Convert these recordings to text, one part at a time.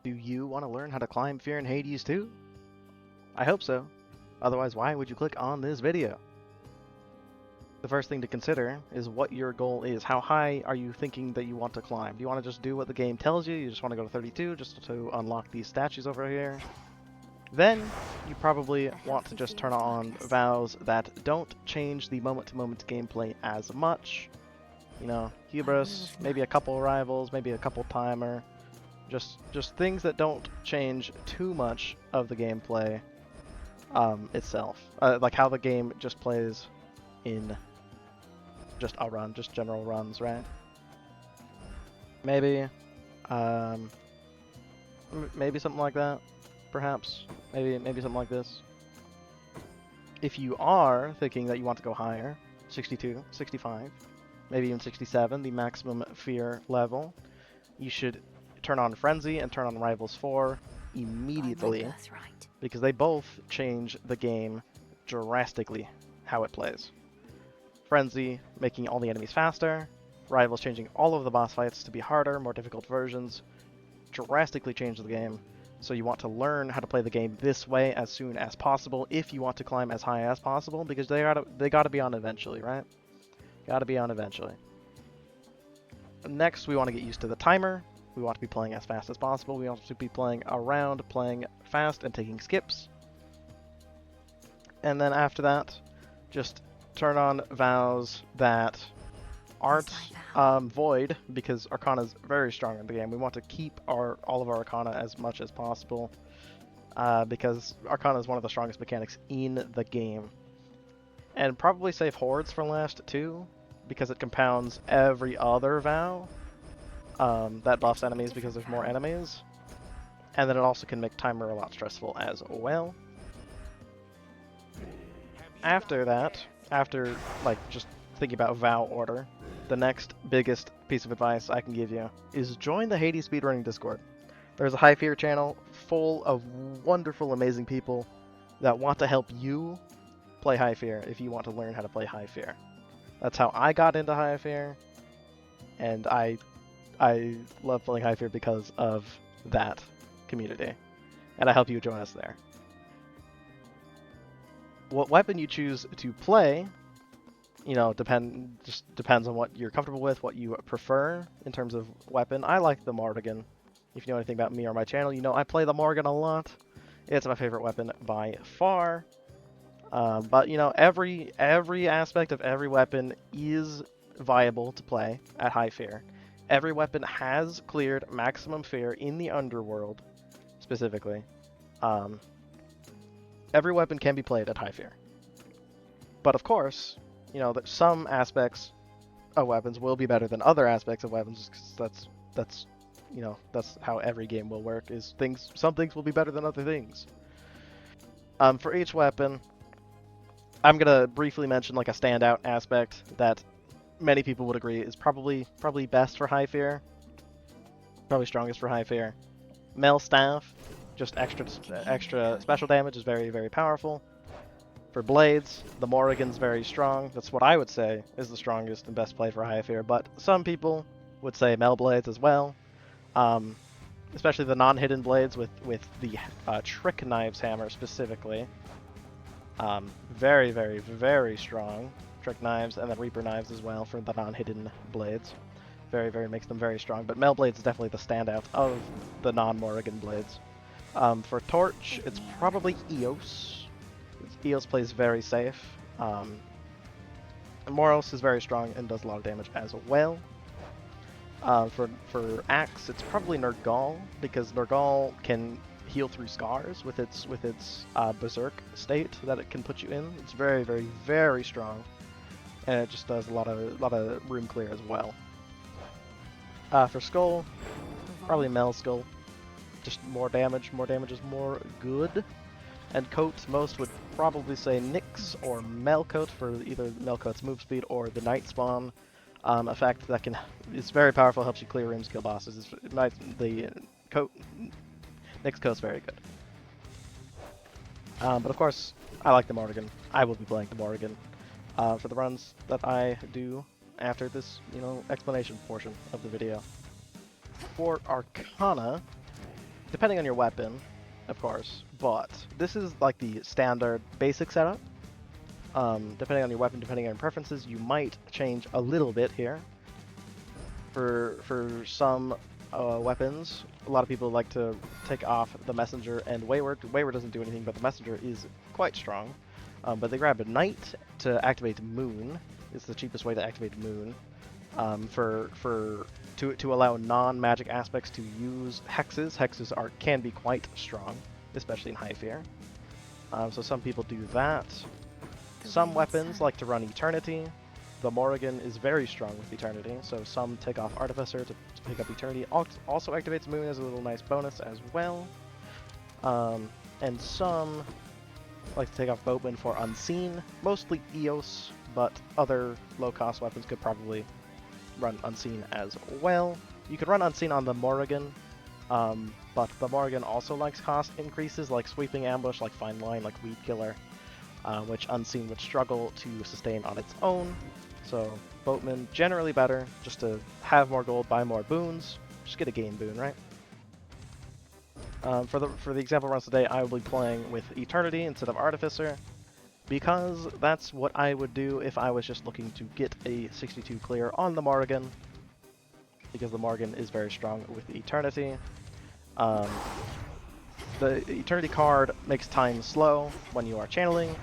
Do you want to learn how to climb Fear in Hades too? I hope so. Otherwise, why would you click on this video? The first thing to consider is what your goal is. How high are you thinking that you want to climb? Do you want to just do what the game tells you? You just want to go to 32 just to unlock these statues over here? Then you probably want to just turn on vows that don't change the moment-to-moment gameplay as much. You know, hubris, maybe a couple rivals, maybe a couple timer. Just things that don't change too much of the gameplay itself. Like how the game just plays in just a run, just general runs, right? Maybe, maybe something like that, perhaps. Maybe something like this. If you are thinking that you want to go higher, 62, 65, maybe even 67, the maximum fear level, you should turn on Frenzy and turn on Rivals 4 immediately, because they both change the game drastically how it plays. Frenzy making all the enemies faster, Rivals changing all of the boss fights to be harder, more difficult versions, drastically change the game. So you want to learn how to play the game this way as soon as possible if you want to climb as high as possible, because they gotta be on eventually, right? Gotta be on eventually. Next, we want to get used to the timer. We want to be playing as fast as possible. We want to be playing around, playing fast, and taking skips. And then after that, just turn on vows that aren't void, because Arcana is very strong in the game. We want to keep all of our Arcana as much as possible, because Arcana is one of the strongest mechanics in the game. And probably save Hordes for last too, because it compounds every other vow that buffs enemies because there's more enemies. And then it also can make timer a lot stressful as well. After that, after like just thinking about vow order, the next biggest piece of advice I can give you is join the Hades speedrunning Discord. There's a High Fear channel full of wonderful, amazing people that want to help you play High Fear if you want to learn how to play High Fear. That's how I got into High Fear, and I love playing High Fear because of that community, and I hope you join us there. What weapon you choose to play, you know, depends on what you're comfortable with, what you prefer in terms of weapon. I like the Mourning. If you know anything about me or my channel, you know I play the Mourning a lot. It's my favorite weapon by far. But you know, every aspect of every weapon is viable to play at High Fear. Every weapon has cleared maximum fear in the Underworld, specifically. Every weapon can be played at High Fear. But of course, you know, that some aspects of weapons will be better than other aspects of weapons, because that's you know, that's how every game will work. Is some things will be better than other things. For each weapon, I'm gonna briefly mention like a standout aspect that many people would agree is probably best for High Fear, probably strongest for High Fear. Mel Staff, just extra special damage, is very, very powerful. For blades, the Mournings's very strong. That's what I would say is the strongest and best play for High Fear, but some people would say Mel blades as well. Especially the non-hidden blades with the Trick Knives hammer specifically. Very, very, very strong Trick Knives, and then Reaper Knives as well for the non-hidden blades. Very, very makes them very strong, but Mel Blades is definitely the standout of the non-Mourning blades. For Torch, it's probably Eos. Eos plays very safe. Moros is very strong and does a lot of damage as well. For Axe, it's probably Nergal, because Nergal can heal through scars with its berserk state that it can put you in. It's very, very, very strong, and it just does a lot of room clear as well. For Skull, probably Mel Skull. Just more damage. More damage is more good. And Coat, most would probably say Nyx or Melcoat for either Melcoat's move speed or the Night Spawn effect that is very powerful, helps you clear rooms, kill bosses. The Nyx Coat's very good. But of course, I like the Mourning. I will be playing the Mourning for the runs that I do after this, you know, explanation portion of the video. For Arcana, depending on your weapon, of course, but this is like the standard basic setup. Depending on your weapon, depending on your preferences, you might change a little bit here. For some weapons, a lot of people like to take off the Messenger and Wayward. Wayward doesn't do anything, but the Messenger is quite strong. But they grab a Knight to activate Moon. It's the cheapest way to activate Moon. To allow non-magic aspects to use hexes. Hexes can be quite strong, especially in High Fear. So some people do that. Some weapons like to run Eternity. The Morrigan is very strong with Eternity, so some take off Artificer to pick up Eternity. Also activates Moon as a little nice bonus as well. And some like to take off Boatman for Unseen. Mostly Eos, but other low-cost weapons could probably run Unseen as well. You could run Unseen on the Morrigan, but the Morrigan also likes cost increases like Sweeping Ambush, like Fine Line, like Weed Killer, which Unseen would struggle to sustain on its own. So Boatman, generally better, just to have more gold, buy more boons, just get a gain boon, right? For the example runs today, I will be playing with Eternity instead of Artificer, because that's what I would do if I was just looking to get a 62 clear on the Morrigan, because the Morrigan is very strong with Eternity. The Eternity card makes time slow when you are channeling.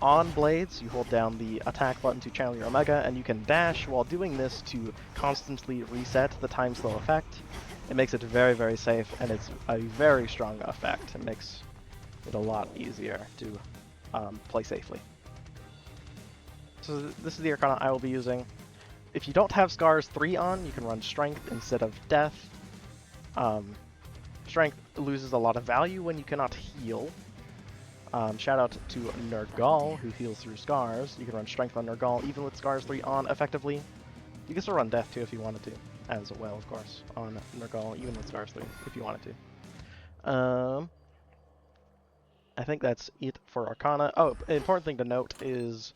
On Blades, you hold down the attack button to channel your Omega, and you can dash while doing this to constantly reset the time slow effect. It makes it very, very safe, and it's a very strong effect. It makes it a lot easier to play safely. So this is the Arcana I will be using. If you don't have Scars 3 on, you can run Strength instead of Death. Strength loses a lot of value when you cannot heal. Shout out to Nergal, who heals through Scars. You can run Strength on Nergal, even with Scars 3 on, effectively. You can still run Death, too, if you wanted to, as well, of course, on Nergal, even with Scars 3, if you wanted to. I think that's it for Arcana. Oh, an important thing to note is,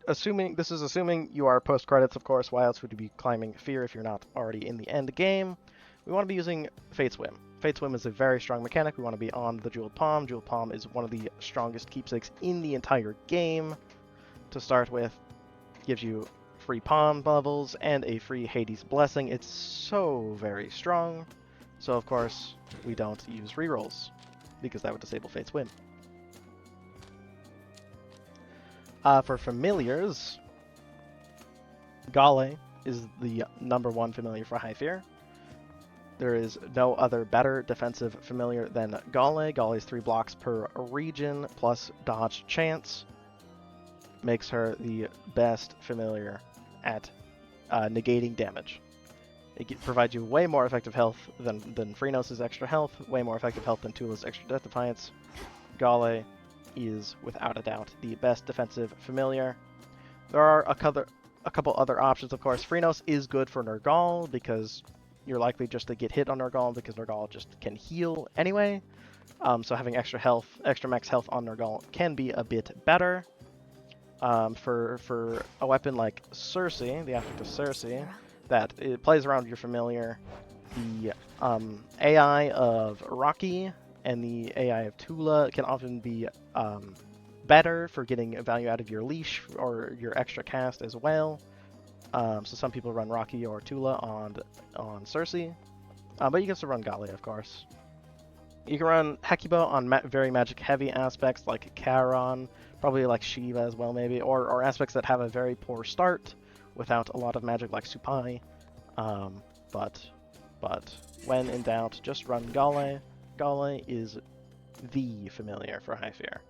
assuming you are post-credits, of course. Why else would you be climbing Fear if you're not already in the end game? We want to be using Fate Swim. Fate Swim is a very strong mechanic. We want to be on the Jeweled Palm. Jeweled Palm is one of the strongest keepsakes in the entire game. To start with, gives you free Palm levels and a free Hades Blessing. It's so very strong. So of course, we don't use rerolls, because that would disable Fate Swim. For familiars, Gale is the #1 familiar for High Fear. There is no other better defensive familiar than Gale. Gale's 3 blocks per region plus dodge chance makes her the best familiar at negating damage. It provides you way more effective health than Freenos' extra health, way more effective health than Tula's extra death defiance. Gale is, without a doubt, the best defensive familiar. There are a couple other options, of course. Freenos is good for Nergal, because you're likely just to get hit on Nergal, because Nergal just can heal anyway. So having extra max health on Nergal can be a bit better. For a weapon like Circe, the Affect of Circe, that it plays around your familiar, the AI of Rocky and the AI of Tula can often be better for getting value out of your leash or your extra cast as well. So some people run Rocky or Tula on Circe, but you can still run Gale, of course. You can run Hecuba on very magic-heavy aspects like Charon, probably like Shiva as well, maybe, or aspects that have a very poor start without a lot of magic like Supai. But when in doubt, just run Gale. Gale is the familiar for High Fear.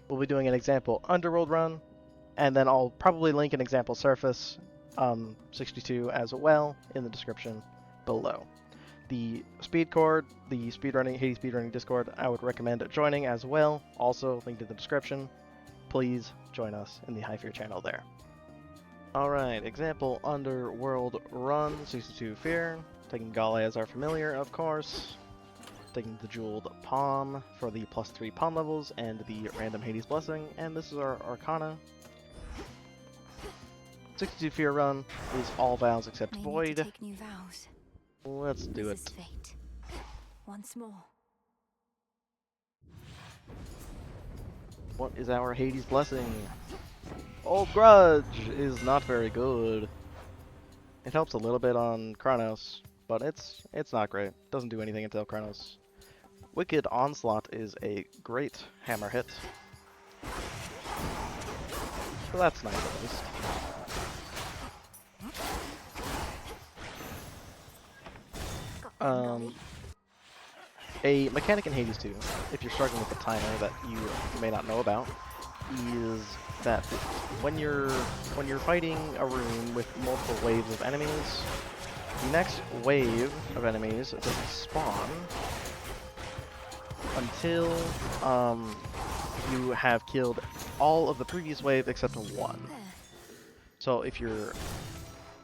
We'll be doing an example Underworld run, and then I'll probably link an example Surface 62 as well in the description below. The Speed Cord, the Hades Speedrunning Discord, I would recommend joining as well. Also linked in the description. Please join us in the High Fear channel there. Alright, example Underworld run, 62 Fear. Taking Gale as our familiar, of course. Taking the Jeweled Palm for the +3 Palm levels and the random Hades Blessing. And this is our Arcana. 62 Fear run is all vows except Void. Take new vows. Let's do it. Fate. once more. What is our Hades blessing? Old Grudge is not very good. It helps a little bit on Kronos, but it's not great. Doesn't do anything until Kronos. Wicked Onslaught is a great hammer hit. So that's nice at least. A mechanic in Hades 2, if you're struggling with the timer that you may not know about, is that when you're fighting a room with multiple waves of enemies, the next wave of enemies doesn't spawn until you have killed all of the previous wave except one. So if you're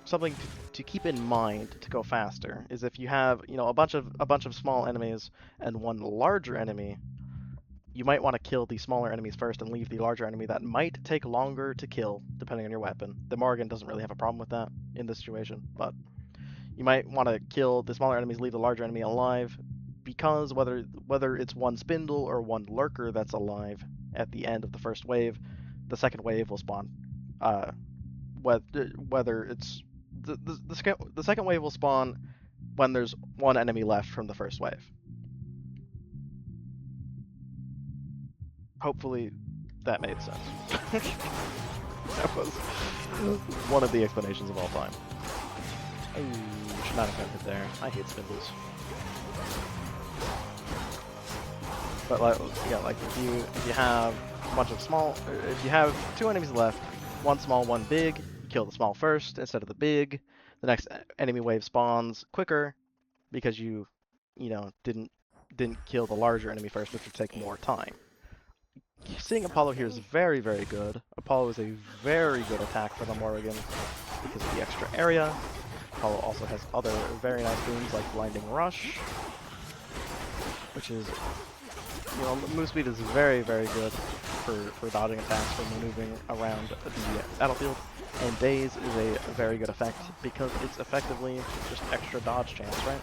something to keep in mind to go faster is if you have, you know, a bunch of small enemies and one larger enemy, you might want to kill the smaller enemies first and leave the larger enemy that might take longer to kill depending on your weapon. The Morrigan doesn't really have a problem with that in this situation, but you might want to kill the smaller enemies, leave the larger enemy alive, because whether it's one spindle or one lurker that's alive at the end of the first wave, the second wave will spawn. Whether it's the second wave will spawn when there's one enemy left from the first wave. Hopefully that made sense. That was one of the explanations of all time. Oh, should not have been hit there. I hate spindles. But like, yeah, like if you have a bunch of small, if you have two enemies left, one small, one big, you kill the small first instead of the big. The next enemy wave spawns quicker because you know, didn't kill the larger enemy first, which would take more time. Seeing Apollo here is very, very good. Apollo is a very good attack for the Morrigan because of the extra area. Apollo also has other very nice boons like Blinding Rush, which is, you know, move speed is very, very good for dodging attacks, for maneuvering around the battlefield. And Daze is a very good effect because it's effectively just extra dodge chance, right?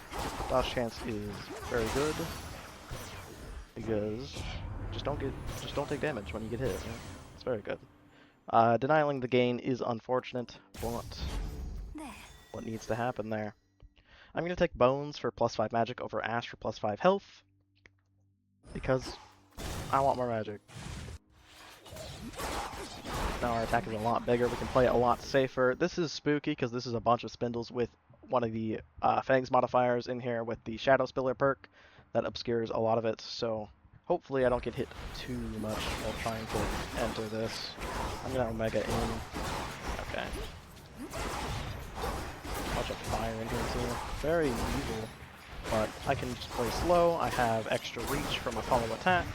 Dodge chance is very good because just don't take damage when you get hit. Right? It's very good. Denying the gain is unfortunate, but what needs to happen there? I'm gonna take Bones for +5 magic over Ash for +5 health because I want more magic. Now our attack is a lot bigger, we can play it a lot safer. This is spooky because this is a bunch of spindles with one of the Fangs modifiers in here with the Shadow Spiller perk that obscures a lot of it, so hopefully I don't get hit too much while trying to enter this. I'm gonna Omega in. Okay. Bunch of fire in here too. Very evil, but I can just play slow. I have extra reach from a follow attack,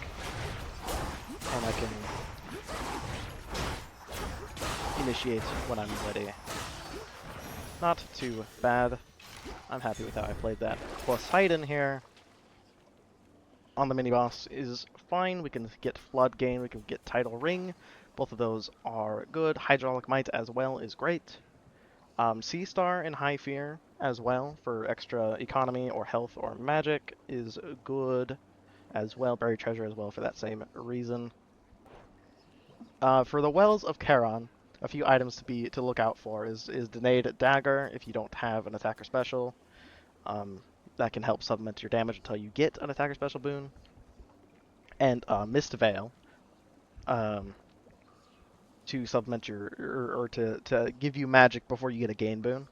and I can initiate when I'm ready. Not too bad. I'm happy with how I played that. Plus height in here on the mini-boss is fine. We can get Flood Gain, we can get Tidal Ring. Both of those are good. Hydraulic Might as well is great. Sea Star in High Fear as well for extra economy or health or magic is good as well. Buried Treasure as well for that same reason. For the Wells of Charon, a few items to look out for is Denade Dagger if you don't have an attacker special. That can help supplement your damage until you get an attacker special boon. And Mist Veil to supplement your, or to give you magic before you get a gain boon.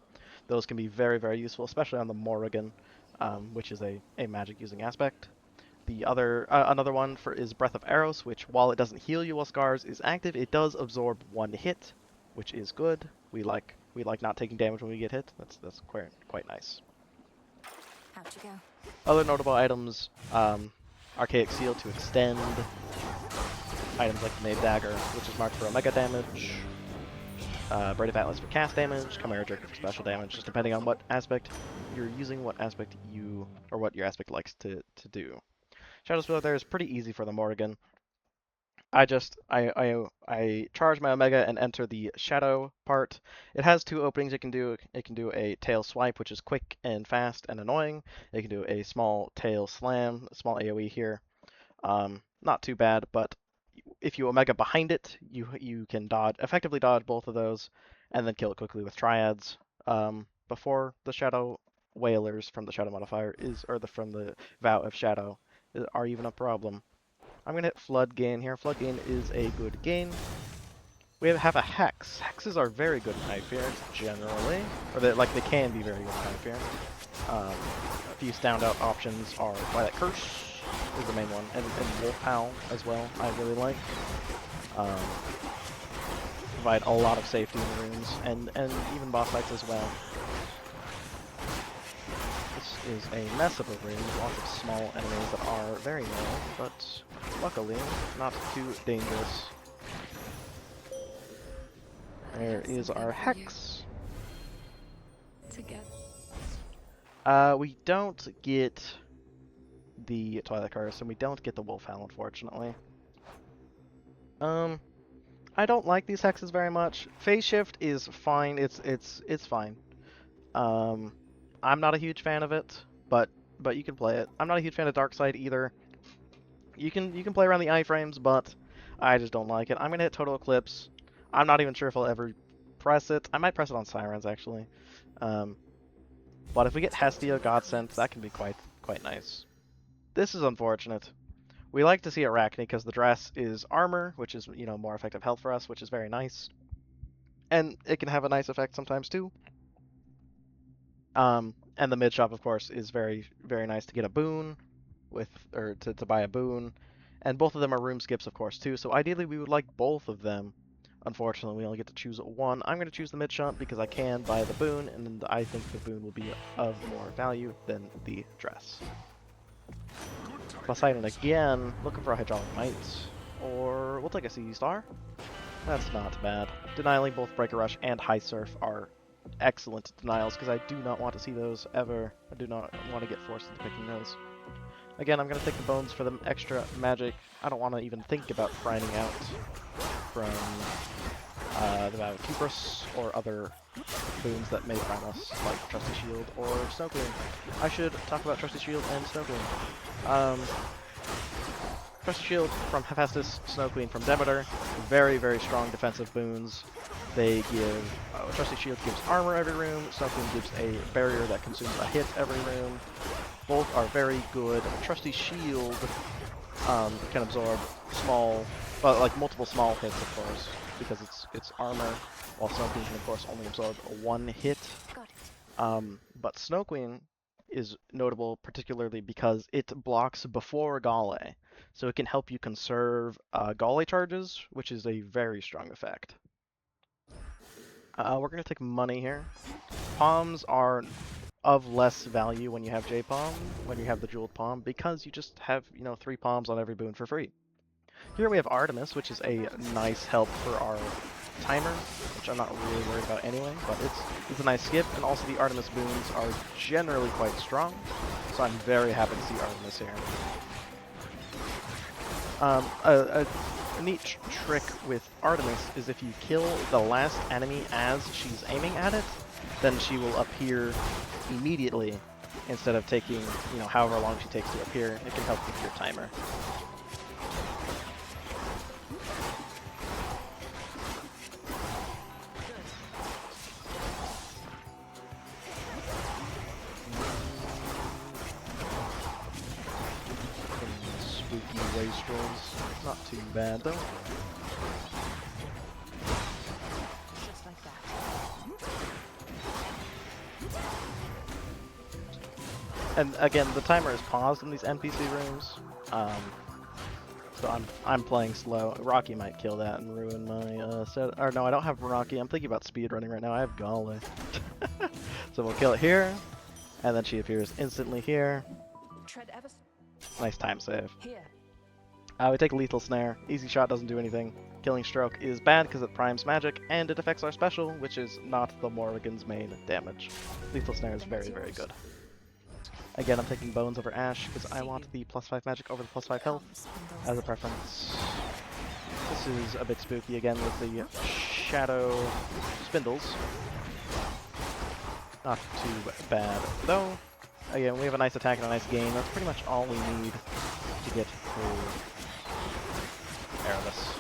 Those can be very, very useful, especially on the Morrigan, which is a magic using aspect. The other, another one is Breath of Eros, which while it doesn't heal you while Scars is active, it does absorb one hit, which is good. We like not taking damage when we get hit. That's quite nice. Out you go. Other notable items, Archaic Seal to extend. Items like the Nave Dagger, which is marked for Omega damage. Braid of Atlas for cast damage. Chimera Jerker for special damage, just depending on what aspect you're using, what aspect what your aspect likes to do. Shadow Spiller there is pretty easy for the Morrigan. I charge my Omega and enter the Shadow part. It has two openings it can do. It can do a tail swipe, which is quick and fast and annoying. It can do a small tail slam, a small AoE here. Not too bad, but if you Omega behind it, you can effectively dodge both of those, and then kill it quickly with triads. Before the Shadow Whalers from the Shadow modifier from the Vow of Shadow are even a problem. I'm gonna hit Flood Gain here. Flood Gain is a good gain. We have a Hex. Hexes are very good in High Fear, generally. Or they can be very good in High Fear. A few standout options are Twilight Curse is the main one, and Wolf Howl as well, I really like. Provide a lot of safety in the rooms, and even boss fights as well. This is a mess of a room, lots of small enemies that are very low, but luckily not too dangerous. There is our Hex. We don't get the Twilight Curse, and we don't get the Wolf Howl, unfortunately. I don't like these hexes very much. Phase Shift is fine. It's fine. I'm not a huge fan of it, but you can play it. I'm not a huge fan of Dark Side either. You can play around the iframes, but I just don't like it. I'm gonna hit Total Eclipse. I'm not even sure if I'll ever press it. I might press it on Sirens actually. But if we get Hestia Godsent, that can be quite nice. This is unfortunate. We like to see Arachne because the dress is armor, which is, you know, more effective health for us, which is very nice. And it can have a nice effect sometimes too. And the mid shop, of course, is very nice to get a boon to buy a boon. And both of them are room skips, of course, too. So ideally, we would like both of them. Unfortunately, we only get to choose one. I'm going to choose the mid shop because I can buy the boon, and I think the boon will be of more value than the dress. Poseidon again, looking for a Hydraulic Might, or we'll take a Sea Star. That's not bad. Denialing both Breaker Rush and High Surf are excellent denials because I do not want to see those ever. I do not want to get forced into picking those. Again, I'm going to take the bones for the extra magic. I don't want to even think about grinding out from the Vow of Hubris or other boons that may prime us, like Trusty Shield or Snow Queen. I should talk about Trusty Shield and Snow Queen. Trusty Shield from Hephaestus, Snow Queen from Demeter, very strong defensive boons. They give, Trusty Shield gives armor every room, Snow Queen gives a barrier that consumes a hit every room. Both are very good. Trusty Shield can absorb multiple small hits, of course, because it's armor, while Snow Queen can, of course, only absorb one hit. But Snow Queen is notable particularly because it blocks before Gale, so it can help you conserve Gale charges, which is a very strong effect. We're going to take money here. Palms are of less value when you have J-Palm, when you have the Jeweled Palm, because you just have, 3 palms on every boon for free. Here we have Artemis, which is a nice help for our timer, which I'm not really worried about anyway, but it's a nice skip, and also the Artemis boons are generally quite strong, so I'm very happy to see Artemis here. A neat trick with Artemis is if you kill the last enemy as she's aiming at it, then she will appear immediately instead of taking, however long she takes to appear. It can help with your timer. Spooky wastrels. Not too bad though. Just like that. And again, the timer is paused in these NPC rooms, so I'm playing slow. Rocky might kill that and ruin my set. Or no, I don't have Rocky. I'm thinking about speedrunning right now. I have Gale. So we'll kill it here, and then she appears instantly here. Tread ever Nice time save. here. We take Lethal Snare. Easy Shot doesn't do anything. Killing Stroke is bad because it primes magic, and it affects our special, which is not the Morrigan's main damage. Lethal Snare is very good. Again, I'm taking Bones over Ash because I want the +5 magic over the +5 health as a preference. This is a bit spooky again with the shadow spindles. Not too bad though. Again, we have a nice attack and a nice game. That's pretty much all we need to get through Erebus.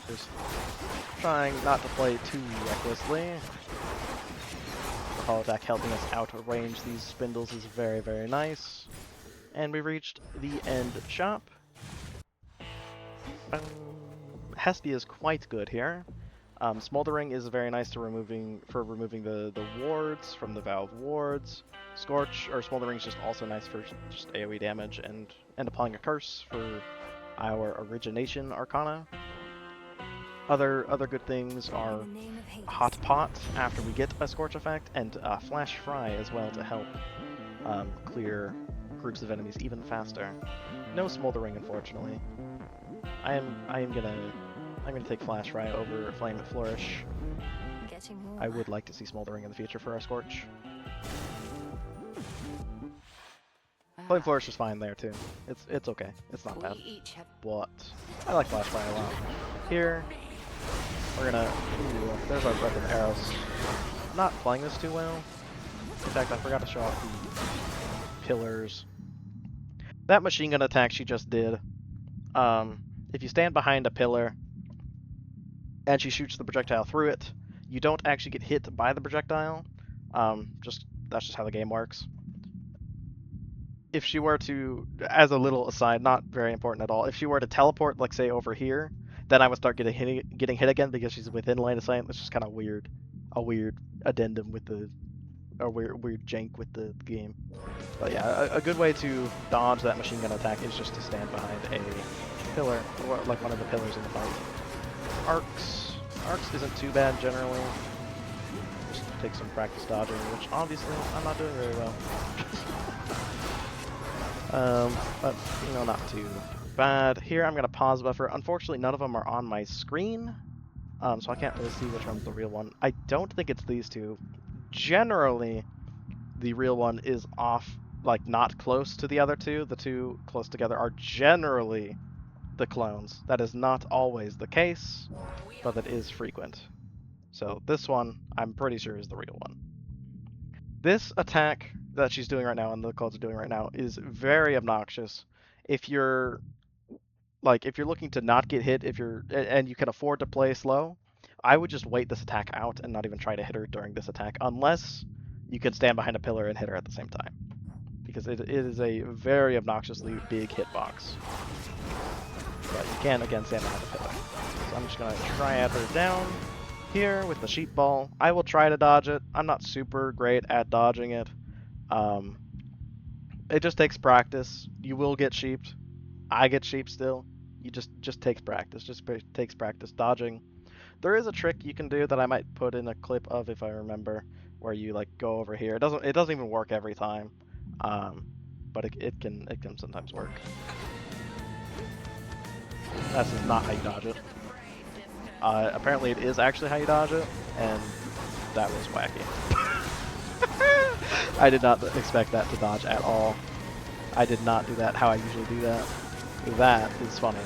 Just trying not to play too recklessly. The call attack helping us outrange these spindles is very, very nice. And we reached the end shop. Hestia is quite good here. Smoldering is very nice to removing the wards from the Vows wards. Scorch or Smoldering is just also nice for just AoE damage and applying a curse for our origination Arcana. Other good things are Hot Pot after we get a Scorch effect, and Flash Fry as well to help clear groups of enemies even faster. No Smoldering, unfortunately. I'm gonna take Flash Fry over Flame Flourish. I would like to see Smoldering in the future for our Scorch. Flame Flourish is fine there too. It's okay. It's not bad. But I like Flash Fry a lot. Here, we're gonna. Ooh, there's our breath of arrows. I'm not playing this too well. In fact, I forgot to show off the pillars. That machine gun attack she just did. If you stand behind a pillar and she shoots the projectile through it, you don't actually get hit by the projectile. That's just how the game works. If she were to, as a little aside, not very important at all, if she were to teleport, like say over here, then I would start getting hit again because she's within line of sight. It's just kind of weird, a weird addendum with the, a weird jank with the game. But yeah, a good way to dodge that machine gun attack is just to stand behind a pillar, or like one of the pillars in the fight. Arcs isn't too bad generally. Just take some practice dodging, which obviously I'm not doing very well. But you know, not too bad. Here I'm gonna pause buffer. Unfortunately, none of them are on my screen, so I can't really see which one's the real one. I don't think it's these two. Generally, the real one is off, like not close to the other two. The two close together are generally the clones. That is not always the case, but that is frequent. So this one, I'm pretty sure, is the real one. This attack that she's doing right now and the clones are doing right now is very obnoxious. If you're looking to not get hit, and you can afford to play slow, I would just wait this attack out and not even try to hit her during this attack, unless you can stand behind a pillar and hit her at the same time, because it is a very obnoxiously big hitbox. But you can again stand behind a pillar. So I'm just gonna triad her down here with the sheep ball. I will try to dodge it. I'm not super great at dodging it. It just takes practice. You will get sheeped. I get sheep still. You just takes practice. Just takes practice dodging. There is a trick you can do that I might put in a clip of if I remember, where you like go over here. It doesn't even work every time, but it can sometimes work. That's just not how you dodge it. Apparently it is actually how you dodge it, and that was wacky. I did not expect that to dodge at all. I did not do that how I usually do that. That is funny.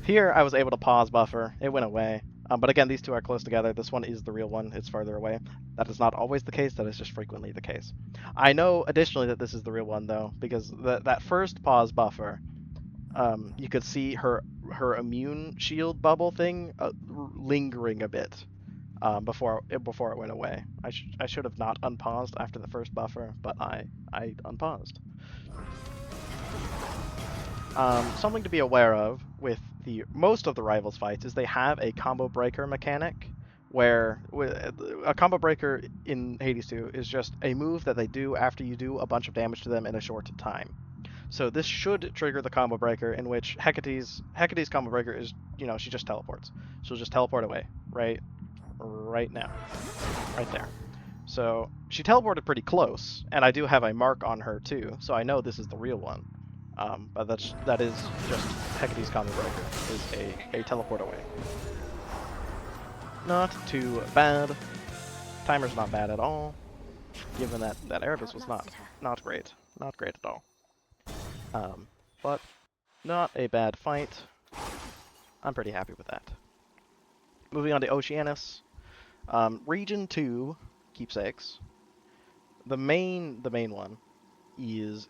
Here I was able to pause buffer. It went away. But again, these two are close together. This one is the real one. It's farther away. That is not always the case. That is just frequently the case. I know additionally that this is the real one though, because that first pause buffer, you could see her immune shield bubble thing lingering a bit before it went away. I should have not unpaused after the first buffer, but I unpaused. Something to be aware of with most of the Rivals fights is they have a combo breaker mechanic, where a combo breaker in Hades 2 is just a move that they do after you do a bunch of damage to them in a short time. So this should trigger the combo breaker, in which Hecate's combo breaker is, you know, she just teleports. She'll just teleport away, right now, right there. So she teleported pretty close, and I do have a mark on her too, so I know this is the real one. But that is just Hecate's combo breaker, is a teleport away. Not too bad. Timer's not bad at all, given that Erebus was not great at all. But not a bad fight. I'm pretty happy with that. Moving on to Oceanus. Region 2 keepsakes. The main one is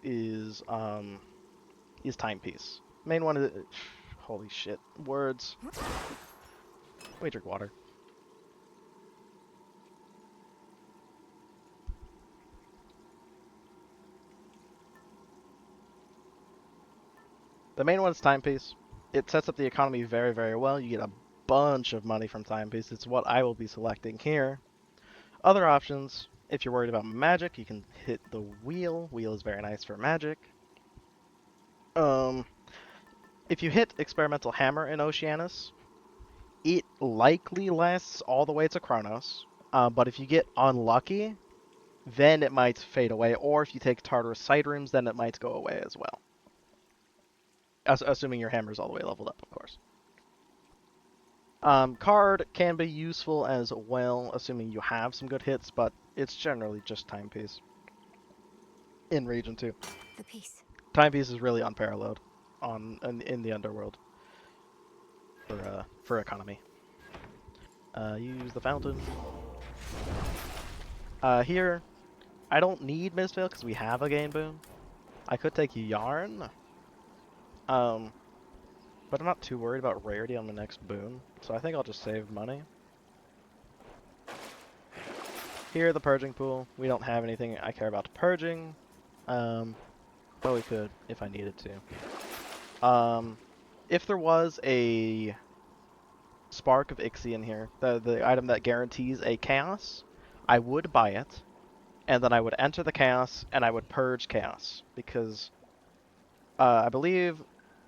timepiece. Main one is holy shit. Words. Let me drink water. The main one is timepiece. It sets up the economy very, very well. You get a bunch of money from timepiece. It's what I will be selecting here. Other options, if you're worried about magic, you can hit the wheel. Wheel is very nice for magic. If you hit Experimental Hammer in Oceanus, it likely lasts all the way to Chronos. But if you get unlucky, then it might fade away. Or if you take Tartarus Side Rooms, then it might go away as well. Assuming your hammer's all the way leveled up, of course. Card can be useful as well, assuming you have some good hits, but it's generally just timepiece. In Region 2. The piece. Timepiece is really unparalleled in the Underworld for economy. Use the fountain. Here, I don't need Mistveil because we have a gain boon. I could take Yarn. But I'm not too worried about rarity on the next boon, so I think I'll just save money. Here, the purging pool. We don't have anything I care about purging, but we could if I needed to. If there was a Spark of Ixie in here, the item that guarantees a chaos, I would buy it, and then I would enter the chaos, and I would purge chaos, because I believe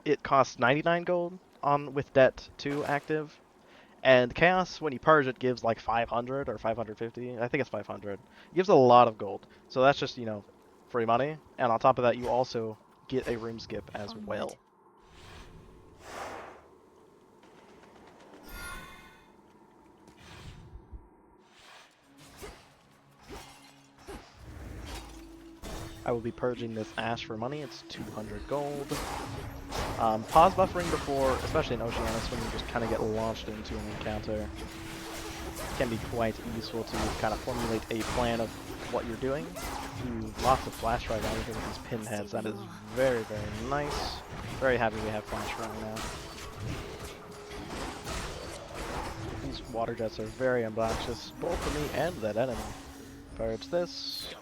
it costs 99 gold with Debt 2 active, and Chaos, when you purge it, gives like 500 or 550. I think it's 500. It gives a lot of gold, so that's just, you know, free money. And on top of that, you also get a room skip as well. I will be purging this Ash for money. It's 200 gold. Pause buffering before, especially in Oceanus, when you just kind of get launched into an encounter, can be quite useful to kind of formulate a plan of what you're doing. Ooh, lots of flash drive out here with these pinheads. That is very, very nice. Very happy we have flash drive now. These water jets are very obnoxious, both for me and that enemy. Purge this.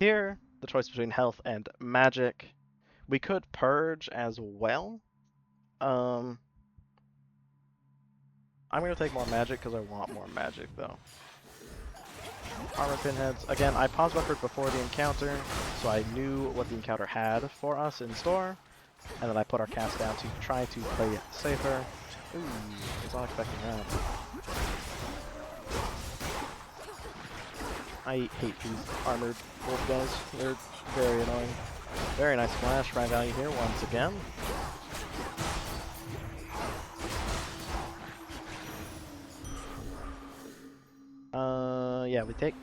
Here, the choice between health and magic. We could purge as well. I'm going to take more magic because I want more magic, though. Armor pinheads. Again, I pause buffered before the encounter, so I knew what the encounter had for us in store. And then I put our cast down to try to play it safer. Ooh, I was not expecting that. I hate these armored wolf guys. They're very annoying. Very nice flash drive value here once again. Yeah, we take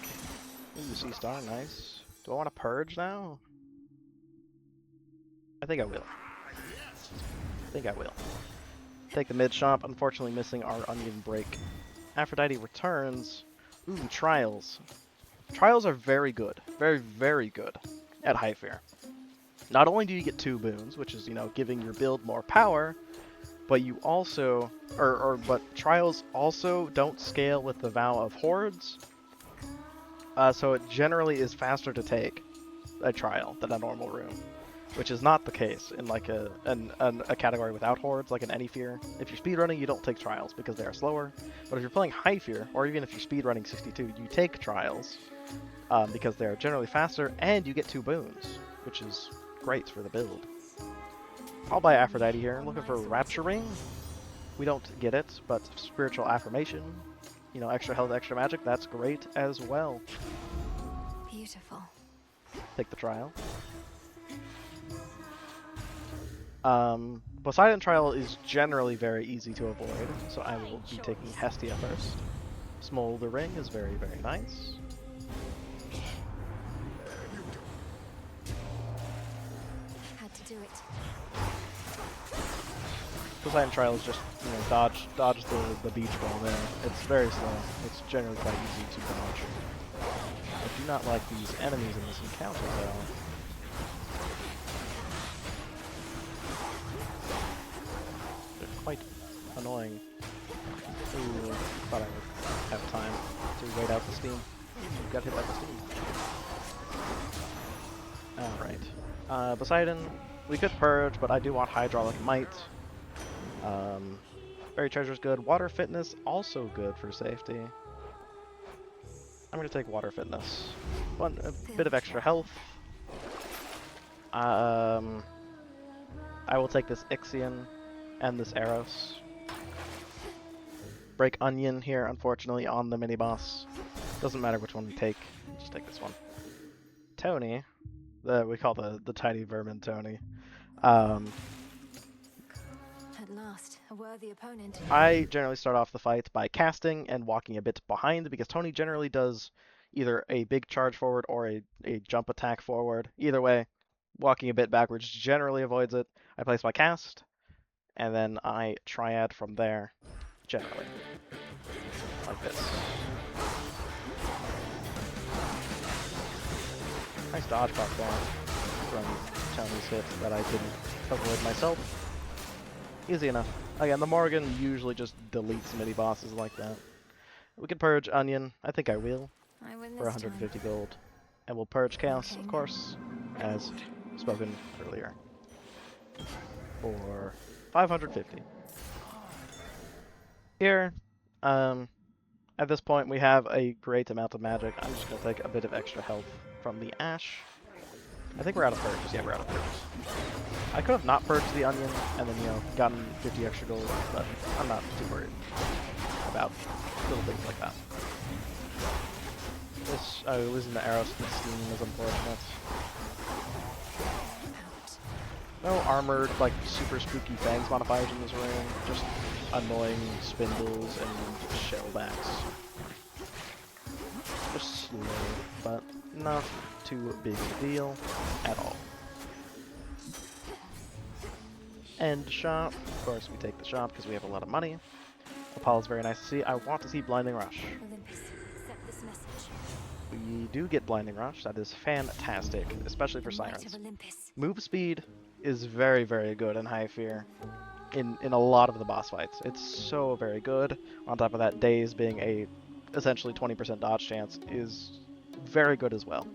Sea Star, nice. Do I want to purge now? I think I will. Take the mid shop, unfortunately missing our Onion Break. Aphrodite returns. Ooh, Trials. Trials are very good. Very, very good at High Fair. Not only do you get 2 boons, which is, you know, giving your build more power, but you also, but Trials also don't scale with the Vow of Hordes, so it generally is faster to take a Trial than a normal room, which is not the case in like a category without Hordes, like in any Fear. If you're speedrunning, you don't take Trials because they are slower, but if you're playing High Fear, or even if you're speedrunning 62, you take Trials because they are generally faster, and you get 2 boons, which is great for the build. I'll buy Aphrodite here. Looking for Rapture Ring. We don't get it, but Spiritual Affirmation, you know, extra health, extra magic, that's great as well. Beautiful. Take the Trial. Poseidon Trial is generally very easy to avoid, so I will be taking Hestia first. Smolder Ring is very, very nice. do it. Poseidon Trial is just, you know, dodge the beach ball there. It's very slow. It's generally quite easy to dodge. I do not like these enemies in this encounter, though. They're quite annoying. Ooh, thought I would have time to wait out the steam. Got hit by the steam. Alright. Poseidon, we could purge, but I do want Hydraulic Might. Fairy Treasure's good. Water Fitness, also good for safety. I'm going to take Water Fitness. A bit of extra health. I will take this Ixion and this Eros. Break Onion here, unfortunately, on the mini-boss. Doesn't matter which one we take. Just take this one. Tony. We call the tiny vermin Tony. At last, a worthy opponent. I generally start off the fight by casting and walking a bit behind, because Tony generally does either a big charge forward or a jump attack forward. Either way, walking a bit backwards generally avoids it. I place my cast, and then I triad from there, generally. Like this. Nice dodge pop there from Tony's hit that I didn't avoid myself. Easy enough. Again, the Morgan usually just deletes mini-bosses like that. We can purge Onion. I think I will. I win For this 150 time. gold. And we'll purge Chaos, Okay. of course, as spoken earlier. For 550. Here, at this point we have a great amount of magic. I'm just going to take a bit of extra health from the Ash. I think we're out of purges. Yeah, we're out of purges. I could have not purged the Onion and then, you know, gotten 50 extra gold, but I'm not too worried about little things like that. This, losing the arrows to the steam is unfortunate. No armored, like, super spooky fangs modifiers in this room, just annoying spindles and shellbacks. Just slow, but not too big a deal at all. End shop. Of course, we take the shop because we have a lot of money. Apollo's very nice to see. I want to see Blinding Rush. Olympus, accept this message. We do get Blinding Rush. That is fantastic, especially for The might Sirens. of Olympus. Move speed is very, very good in High Fear. In a lot of the boss fights. It's so very good. On top of that, Daze being a essentially 20% dodge chance is very good as well.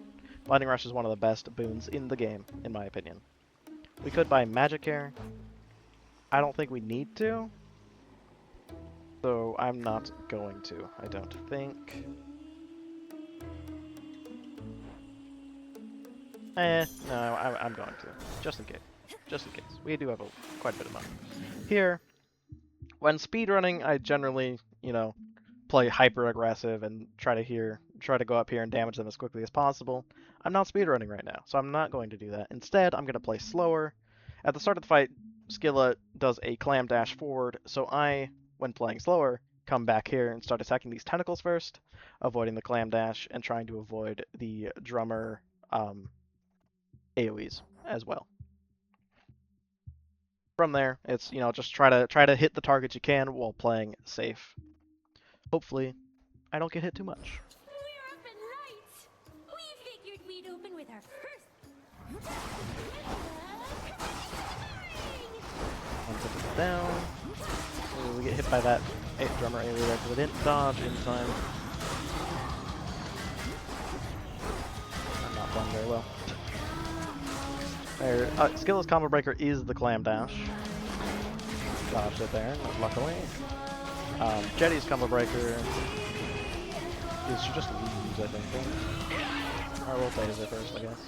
Blinding Rush is one of the best boons in the game, in my opinion. We could buy Magic Hair. I don't think we need to. So I'm not going to, I don't think. No, I'm going to. Just in case. Just in case. We do have quite a bit of money. Here, when speedrunning, I generally, you know, play hyper aggressive and try to go up here and damage them as quickly as possible. I'm not speedrunning right now, so I'm not going to do that. Instead, I'm going to play slower. At the start of the fight, Skilla does a clam dash forward, so I, when playing slower, come back here and start attacking these tentacles first, avoiding the clam dash and trying to avoid the drummer AoEs as well. From there, it's, you know, just try to hit the targets you can while playing safe. Hopefully, I don't get hit too much. We're up at lights. We figured we'd open with our first. One put it down. Ooh, we get hit by that drummer AoE there because I didn't dodge in time. I'm not playing very well. There, Skilla's combo breaker is the clam dash. Dodged it there, luckily. Jetty's combo breaker is she just leaves, I think. Or we'll phase it first, I guess.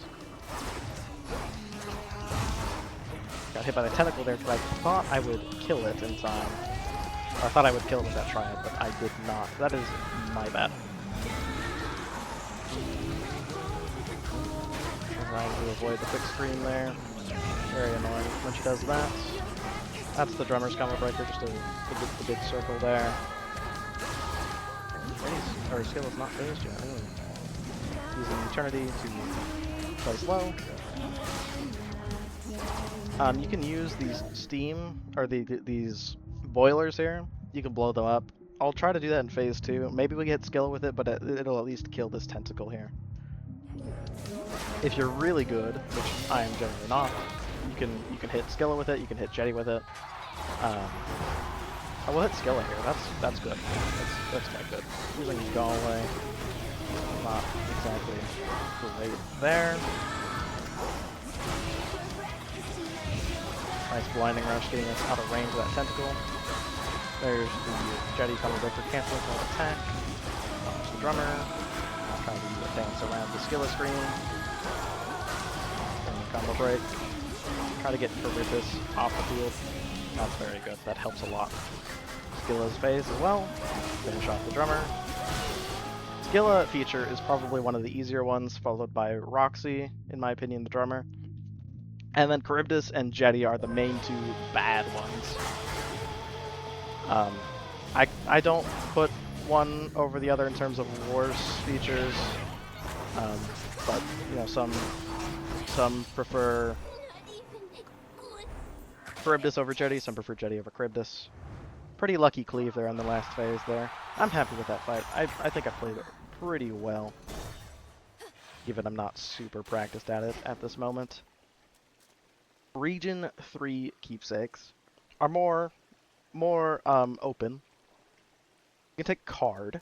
Got hit by the tentacle there because I thought I would kill it in time. Or I thought I would kill it with that triad, but I did not. That is my bad. Trying to avoid the quick screen there. Very annoying when she does that. That's the drummer's combo breaker, just the big circle there. Or Skilla's not phased yet, really. Using Eternity to play slow. You can use these steam, or these boilers here. You can blow them up. I'll try to do that in phase 2. Maybe we get skill with it, but it'll at least kill this tentacle here. If you're really good, which I am generally not, you can hit Skilla with it, you can hit Jetty with it. I will hit Skilla here. That's good. That's quite good. Using Galway, not exactly great there. Nice blinding rush, getting us out of range of that tentacle. There's the Jetty coming back for canceling for an attack. Launch the drummer. Trying to dance around the Skilla screen. Bring the combo break. Try to get Erebus off the field. That's very good. That helps a lot. Skilla's phase as well. Finish off the drummer. Skilla feature is probably one of the easier ones, followed by Roxy, in my opinion, the drummer. And then Charybdis and Jetty are the main two bad ones. I don't put one over the other in terms of worse features, but you know, some prefer Charybdis over Jetty, some prefer Jetty over Charybdis. Pretty lucky cleave there on the last phase there. I'm happy with that fight. I think I played it pretty well, given I'm not super practiced at it at this moment. Region 3 keepsakes are more open. You can take card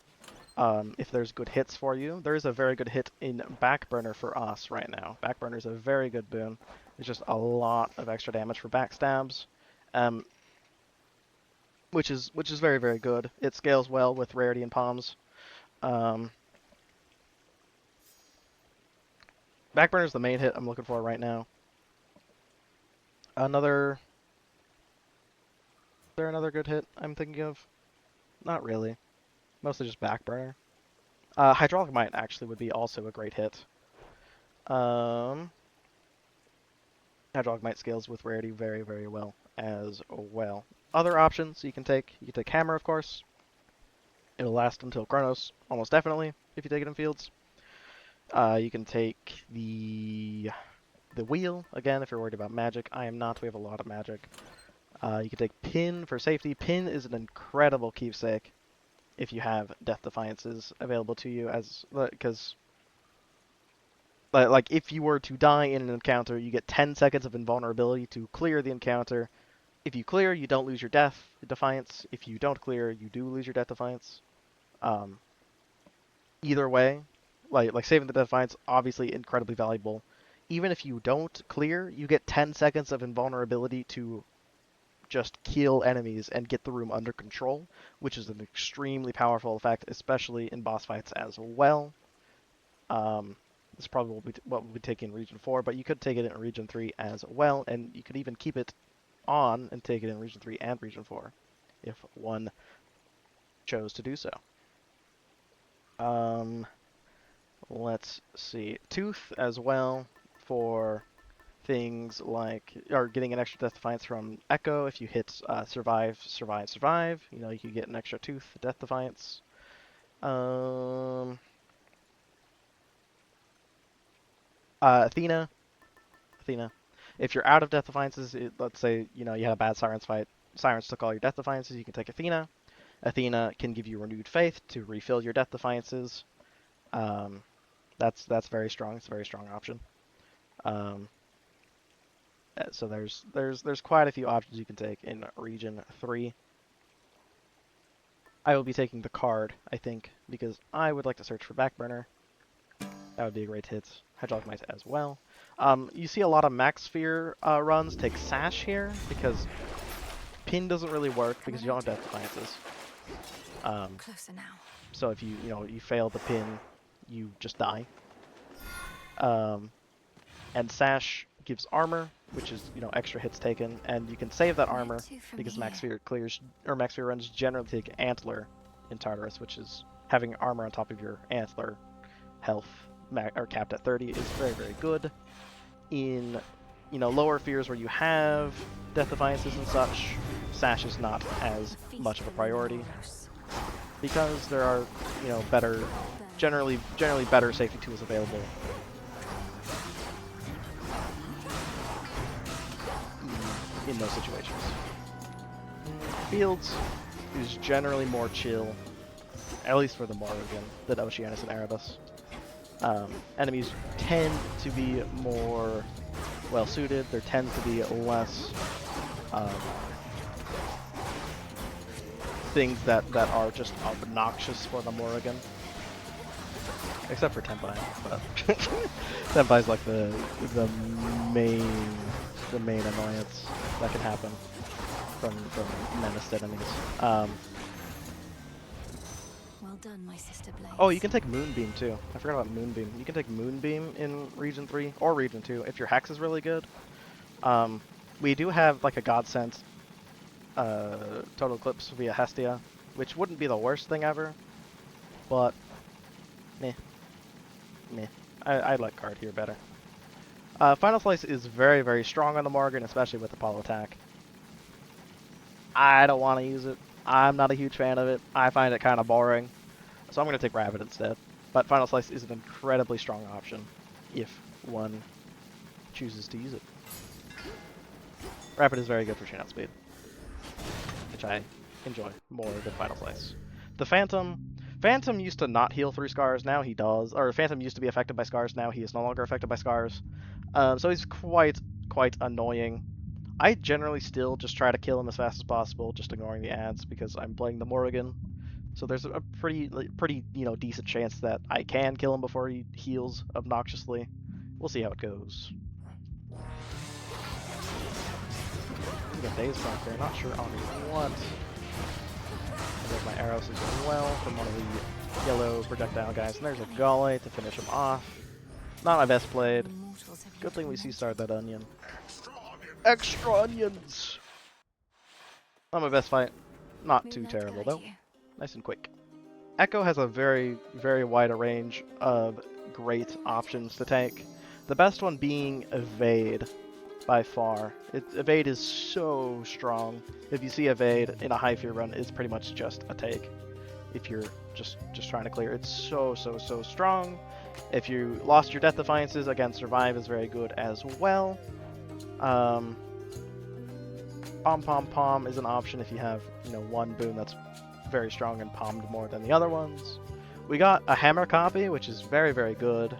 if there's good hits for you. There is a very good hit in Backburner for us right now. Backburner is a very good boon. It's just a lot of extra damage for backstabs, which is very, very good. It scales well with rarity and palms. Backburner is the main hit I'm looking for right now. Is there another good hit I'm thinking of? Not really. Mostly just Backburner. Hydraulic Might actually would be also a great hit. Hydraulic Might scales with rarity very, very well as well. Other options you can take Hammer, of course. It'll last until Chronos, almost definitely, if you take it in fields. You can take the Wheel, again, if you're worried about magic. I am not. We have a lot of magic. You can take Pin for safety. Pin is an incredible keepsake if you have Death Defiances available to you, because like if you were to die in an encounter, you get 10 seconds of invulnerability to clear the encounter. If you clear, you don't lose your Death Defiance. If you don't clear, you do lose your Death Defiance. Either way, like saving the Death Defiance, obviously incredibly valuable. Even if you don't clear, you get 10 seconds of invulnerability to just kill enemies and get the room under control, which is an extremely powerful effect, especially in boss fights as well. This is probably what we'll be taking in Region 4, but you could take it in Region 3 as well, and you could even keep it on and take it in Region 3 and Region 4, if one chose to do so. Let's see. Tooth as well for things like, or getting an extra Death Defiance from Echo if you hit survive, survive, survive. You know, you could get an extra Tooth Death Defiance. Athena. If you're out of Death Defiances, let's say, you know, you had a bad Sirens fight, Sirens took all your Death Defiances, you can take Athena. Athena can give you Renewed Faith to refill your Death Defiances. That's very strong. It's a very strong option. So there's quite a few options you can take in Region 3. I will be taking the card, I think, because I would like to search for Backburner. That would be a great hit. Hydraulic Might as well. You see a lot of Max Sphere runs take Sash here, because Pin doesn't really work because you don't have Death Defiances. Closer now. So if you fail the Pin, you just die. And Sash gives armor, which is, extra hits taken, and you can save that armor because Max Sphere runs generally take Antler in Tartarus, which is having armor on top of your Antler health or capped at 30 is very, very good. In lower fears where you have Death Defiances and such, Sash is not as much of a priority because there are generally better safety tools available. in those situations. Fields is generally more chill, at least for the Mourning, than Oceanus and Erebus. Enemies tend to be more well suited. There tends to be less things that are just obnoxious for the Mourning. Except for Tenpai, but Tenpai's like the main annoyance that can happen from menaced enemies. Well done, my sister Blaze. Oh, you can take Moonbeam too. I forgot about Moonbeam. You can take Moonbeam in Region 3 or Region 2 if your Hex is really good. We do have like a God Sent Total Eclipse via Hestia, which wouldn't be the worst thing ever, but meh. I like Card here better. Final Slice is very, very strong on the Mourning, especially with Apollo attack. I don't want to use it. I'm not a huge fan of it. I find it kind of boring. So I'm going to take Rapid instead. But Final Slice is an incredibly strong option if one chooses to use it. Rapid is very good for chain out speed, which I enjoy more than Final Slice. The Phantom used to not heal 3 scars, now he does. Or Phantom used to be affected by scars, now he is no longer affected by scars. So he's quite annoying. I generally still just try to kill him as fast as possible, just ignoring the ads, because I'm playing the Mourning. So there's a pretty decent chance that I can kill him before he heals obnoxiously. We'll see how it goes. The Daze Marker, not sure on what. There's my arrows as well from one of the yellow projectile guys. And there's a Galley to finish him off. Not my best played. Good thing we C-starred that onion. Extra onions! Not my best fight. Not too terrible though. Nice and quick. Echo has a very, very wide range of great options to take. The best one being Evade, by far. Evade is so strong. If you see Evade in a high fear run, it's pretty much just a take. If you're just trying to clear, it's so strong. If you lost your Death Defiances, again, Survive is very good as well. Pom Pom Pom is an option if you have, one boon that's very strong and palmed more than the other ones. We got a Hammer copy, which is very, very good.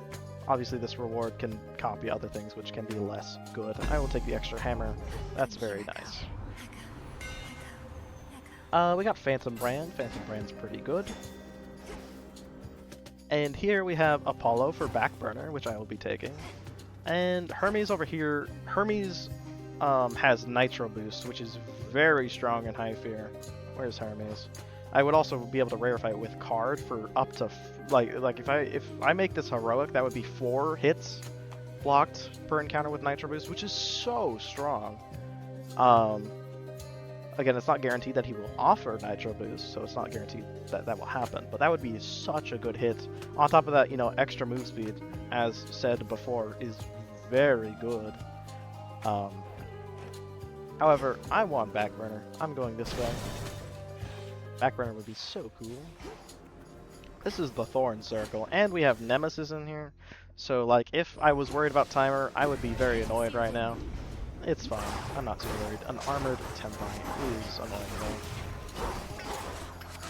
Obviously, this reward can copy other things, which can be less good. I will take the extra Hammer. That's very nice. We got Phantom Brand. Phantom Brand's pretty good. And here we have Apollo for Backburner, which I will be taking. And Hermes over here. Hermes has Nitro Boost, which is very strong in high fear. Where's Hermes? I would also be able to rarefy it with Card for up to like if I make this heroic, that would be 4 hits blocked per encounter with Nitro Boost, which is so strong. Again, it's not guaranteed that he will offer Nitro Boost, so it's not guaranteed that that will happen. But that would be such a good hit. On top of that, extra move speed, as said before, is very good. However, I want Backburner. I'm going this way. Backburner would be so cool. This is the Thorn Circle, and we have Nemesis in here. So, if I was worried about timer, I would be very annoyed right now. It's fine. I'm not too worried. An Armored Tenpai is annoying though.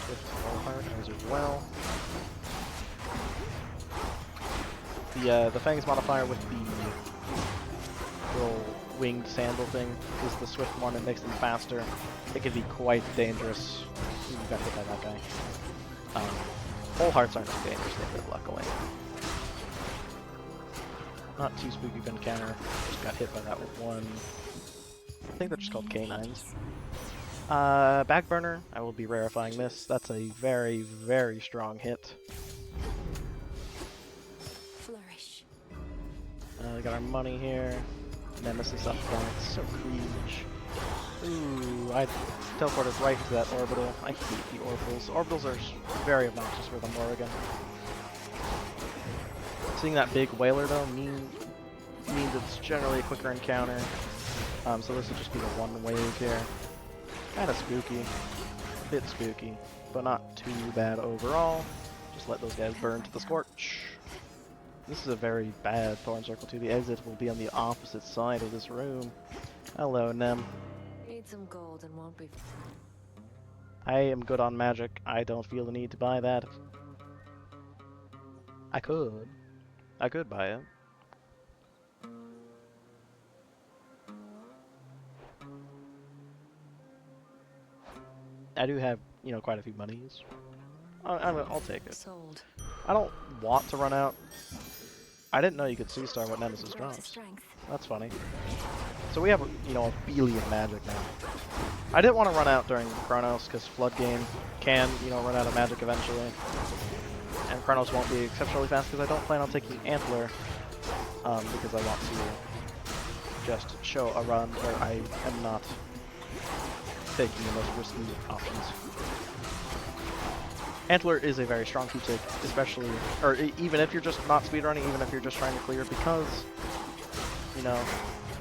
With Full Heart as well. The Fangs modifier with the little winged sandal thing is the swift one. It makes them faster. It can be quite dangerous. Ooh, got hit by that guy. Whole Hearts aren't too dangerous, luckily. Not too spooky of an encounter. Just got hit by that with one. I think they're just called canines. Backburner, I will be rarefying this. That's a very, very strong hit. Flourish. We got our money here. Nemesis up front. So cringe. Ooh, I teleported right into that orbital. I hate the orbitals. Orbitals are very obnoxious for the Mourning. Seeing that big whaler though means it's generally a quicker encounter. So this will just be the one wave here. Kinda spooky. A bit spooky, but not too bad overall. Just let those guys burn to the scorch. This is a very bad Thorn Circle too. The exit will be on the opposite side of this room. Hello, Nem. need some gold and won't be. I am good on magic. I don't feel the need to buy that. I could. I could buy it. I do have, you know, quite a few monies. I'll take it. Sold. I don't want to run out. I didn't know you could C-star what Nemesis Greater drops. strength. That's funny. So we have, you know, a billion magic now. I didn't want to run out during Chronos because Flood Game can, you know, run out of magic eventually. And Chronos won't be exceptionally fast because I don't plan on taking Antler because I want to just show a run where I am not taking the most risky options. Antler is a very strong keepsake, especially, or even if you're just not speedrunning, even if you're just trying to clear, because, you know,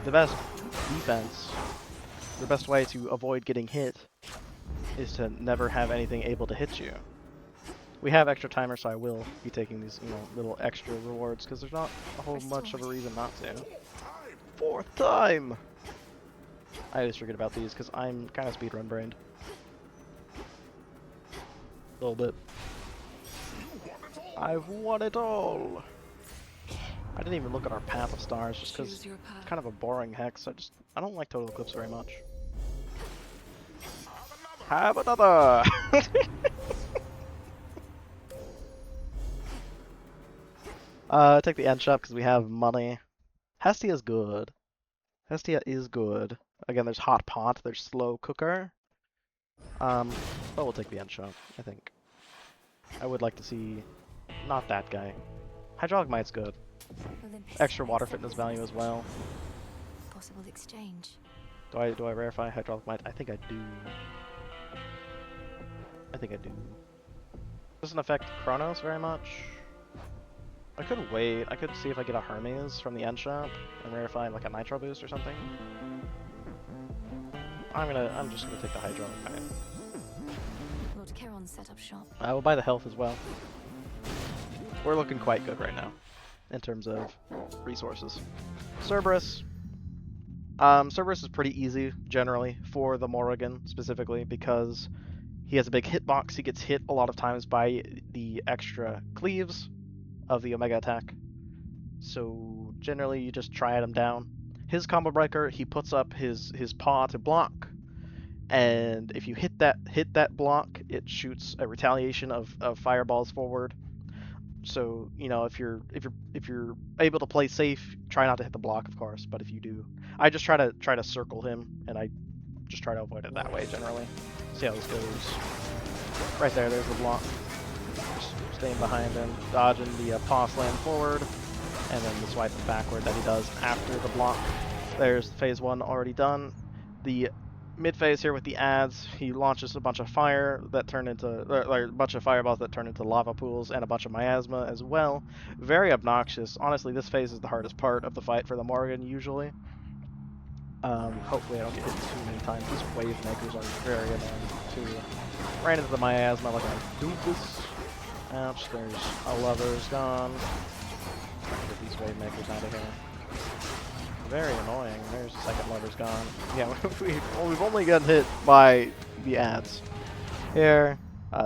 the best defense, the best way to avoid getting hit is to never have anything able to hit you. We have extra timer, so I will be taking these, you know, little extra rewards, because there's not a whole much of a reason not to. 4th time! I always forget about these, because I'm kind of speedrun brained. A little bit. I've won it all! I didn't even look at our path of stars, just because it's kind of a boring hex. I don't like Total Eclipse very much. Have another! Take the end shop because we have money. Hestia is good. Hestia is good. Again, there's Hot Pot, there's Slow Cooker. But we'll take the end shop, I think. I would like to see not that guy. Hydraulic Mite's good. Olympus Extra water makes fitness sense. value as well. Possible exchange. Do I verify Hydraulic Mite? I think I do. I think I do. Doesn't affect Chronos very much. I could wait. I could see if I get a Hermes from the end shop and verify like a Nitro boost or something. I'm just gonna take the Hydraulic Mite. Lord Charon's set up shop. I will buy the health as well. We're looking quite good right now in terms of resources. Cerberus. Cerberus is pretty easy generally for the Morrigan specifically because he has a big hitbox. He gets hit a lot of times by the extra cleaves of the Omega attack. So generally you just triad him down. His combo breaker, he puts up his paw to block, and if you hit that block, it shoots a retaliation of fireballs forward. So, you know, if you're able to play safe, try not to hit the block, of course, but if you do, I just try to circle him, and I just try to avoid it that way generally. See how this goes. Right there's the block. Just staying behind him, dodging the paw slam forward, and then the swipe backward that he does after the block. There's phase 1 already done. The mid phase here with the ads, he launches a bunch of fire that turn into, a bunch of fireballs that turn into lava pools, and a bunch of miasma as well. Very obnoxious. Honestly, this phase is the hardest part of the fight for the Morrigan usually. Hopefully I don't get hit too many times. These wave makers are very annoying too. Ran into the miasma like a doofus. Ouch, there's a lover's gone. Get these wave makers out of here. Very annoying. There's the second lover's gone. Yeah, we've only gotten hit by the ads. Here,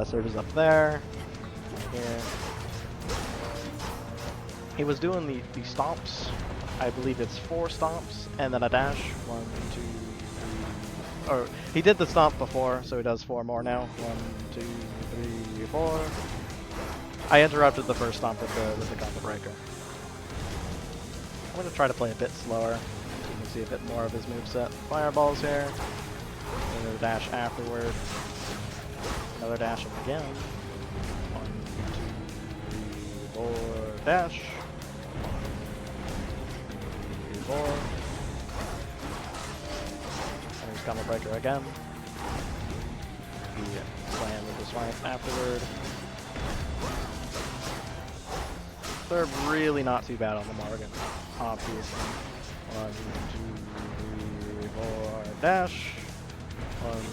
Surge is up there. Here. He was doing the stomps. I believe it's 4 stomps and then a dash. 1, 2, 3. Or he did the stomp before, so he does 4 more now. 1, 2, 3, 4. I interrupted the first stomp with the combo breaker. I'm gonna try to play a bit slower so you can see a bit more of his moveset. Fireballs here. Another dash afterward. Another dash again. 1, 2, 3, 4. Dash. 1, 2, 3, 4. And there's combo breaker again. The slam with the swipe afterward. They're really not too bad on the Morrigan, obviously. 1, 2, 3, 4, dash. 1, 2, 3,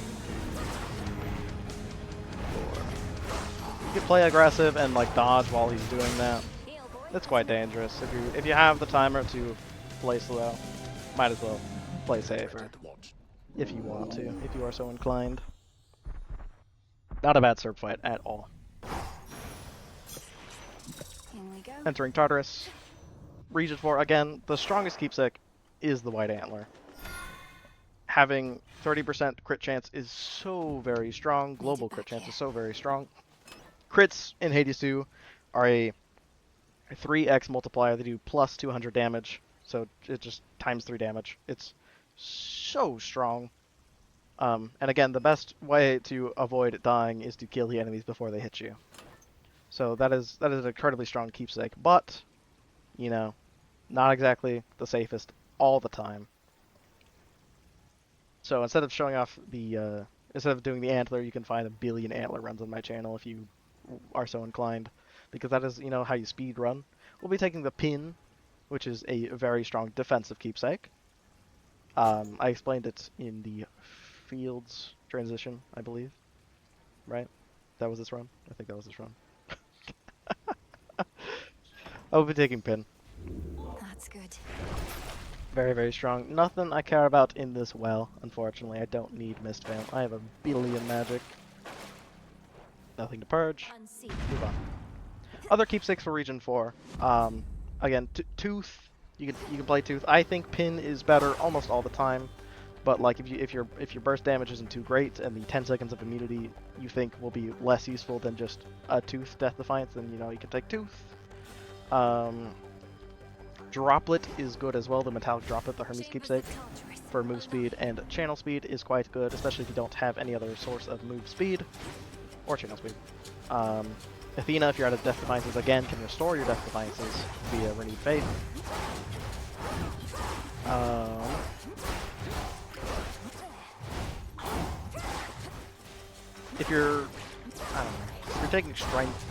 4. You can play aggressive and like dodge while he's doing that. It's quite dangerous. If you have the timer to play slow, might as well play safe. if you want to, if you are so inclined. Not a bad Serp fight at all. In we go. Entering Tartarus. Region 4, again, the strongest keepsake is the White Antler. Having 30% crit chance is so very strong. Global crit chance is so very strong. Crits in Hades 2 are a 3x multiplier. They do plus 200 damage, so it just times 3 damage. It's so strong. And again, the best way to avoid dying is to kill the enemies before they hit you. So that is an incredibly strong keepsake, but, you know, not exactly the safest all the time. So instead of showing off the, instead of doing the antler, you can find a billion antler runs on my channel if you are so inclined, because that is, you know, how you speed run. We'll be taking the pin, which is a very strong defensive keepsake. I explained it in the fields transition, I believe. Right? That was this run? I think that was this run. I'll be taking pin. That's good. Very, very strong. Nothing I care about in this well, unfortunately. I don't need Mist Veil. I have a billion magic. Nothing to purge. Unseen. Move on. Other keepsakes for Region 4. Again, Tooth. You can play Tooth. I think Pin is better almost all the time, but like if your burst damage isn't too great and the 10 seconds of immunity you think will be less useful than just a Tooth Death Defiance, then you know you can take Tooth. Droplet is good as well. The metallic droplet, the Hermes keepsake, for move speed and channel speed is quite good, especially if you don't have any other source of move speed or channel speed. Athena, if you're out of Death Defiances, again, can restore your Death Defiances via Renewed Faith. If you're, I don't know, if you're taking Strength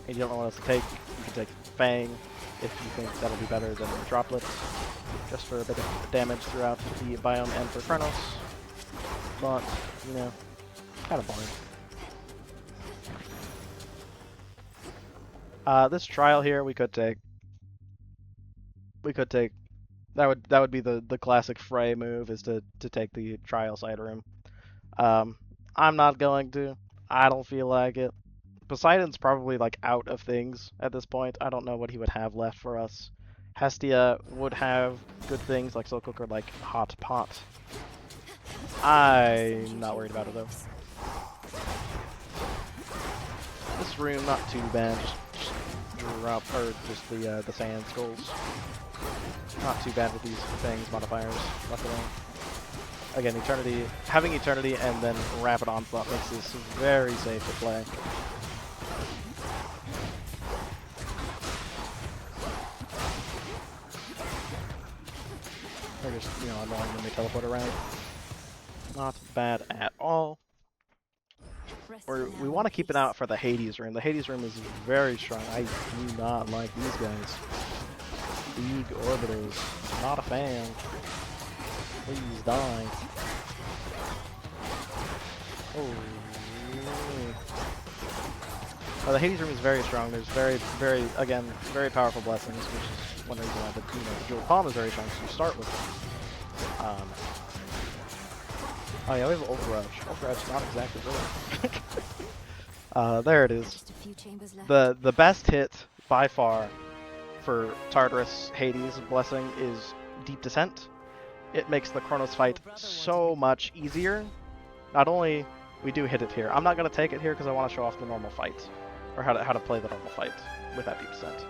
and you don't know what else to take, you can take Fang if you think that'll be better than Droplet, just for a bit of damage throughout the biome and for Chronos. But, you know, kind of boring. This trial here we could take. That would be the classic Frey move, is to take the trial side room. I'm not going to. I don't feel like it. Poseidon's probably like out of things at this point. I don't know what he would have left for us. Hestia would have good things like Soul Cooker, like Hot Pot. I'm not worried about it though. This room not too bad. Just drop or just the sand skulls. Not too bad with these things modifiers. Luckily. Again, Eternity, having Eternity and then Rapid Onslaught makes this very safe to play. They're just, you know, annoying when they teleport around. Not bad at all. We want to keep it out for the Hades room. The Hades room is very strong. I do not like these guys. Big orbiters. Not a fan. Please die. Oh. The Hades room is very strong. There's very, again, very powerful blessings, which is one reason why the, you know, the Jewel Palm is very strong, so you start with it. Oh yeah, we have Overrush. Overrush is not exactly good. There it is. The best hit, by far, for Tartarus Hades Blessing is Deep Descent. It makes the Chronos fight so much easier. Not only we do hit it here. I'm not going to take it here because I want to show off the normal fight. Or how to play the normal fight with that Deep Descent.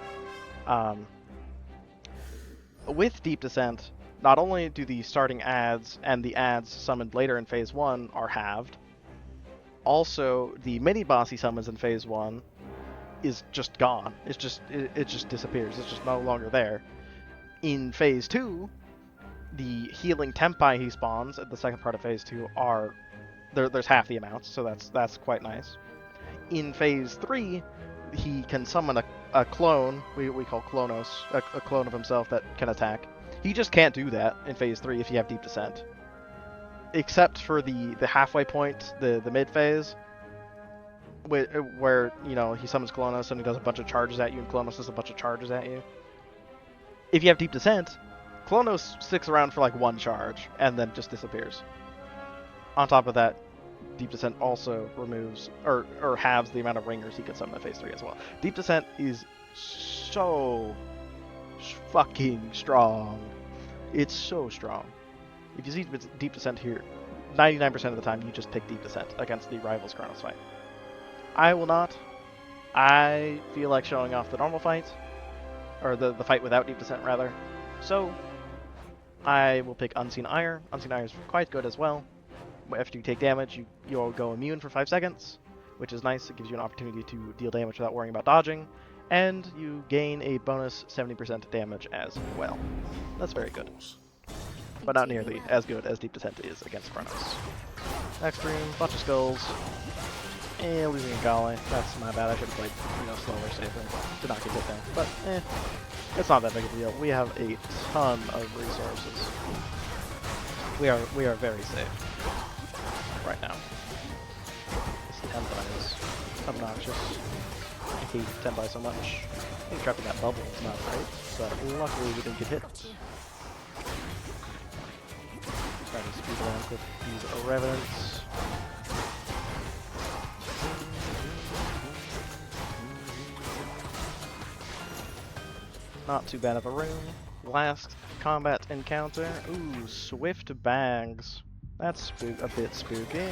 With Deep Descent, not only do the starting adds and the adds summoned later in Phase 1 are halved, also the mini-boss he summons in Phase 1 is just gone. It just disappears. It's just no longer there. In Phase 2, the healing Tempai he spawns at the second part of Phase 2 are... There's half the amounts, so that's quite nice. In Phase 3, he can summon a clone, we call Klonos, a clone of himself that can attack. He just can't do that in Phase 3 if you have Deep Descent. Except for the halfway point, the mid-phase, where, you know, he summons Klonos and he does a bunch of charges at you, and Klonos does a bunch of charges at you. If you have Deep Descent, Klonos sticks around for like one charge, and then just disappears. On top of that, Deep Descent also removes or halves the amount of ringers he can summon at phase 3 as well. Deep Descent is so fucking strong. It's so strong. If you see Deep Descent here, 99% of the time you just pick Deep Descent against the Rivals Chronos fight. I will not. I feel like showing off the normal fight, or the fight without Deep Descent rather. So I will pick Unseen Ire. Unseen Ire is quite good as well. After you take damage, you'll go immune for 5 seconds, which is nice. It gives you an opportunity to deal damage without worrying about dodging, and you gain a bonus 70% damage as well. That's very good, but not nearly as good as Deep Descent is against Chronos. Next room, bunch of skulls, and losing a Gale. That's my bad. I should have played, slower, safer. Did not get hit there, but it's not that big of a deal. We have a ton of resources. We are very safe right now. This Tenbai is obnoxious. I hate Tenbai so much. I think trapping that bubble is not great, but luckily we didn't get hit. Trying to speed around with these Revenants. Not too bad of a room. Last combat encounter. Ooh, Swift Bags. That's a bit spooky.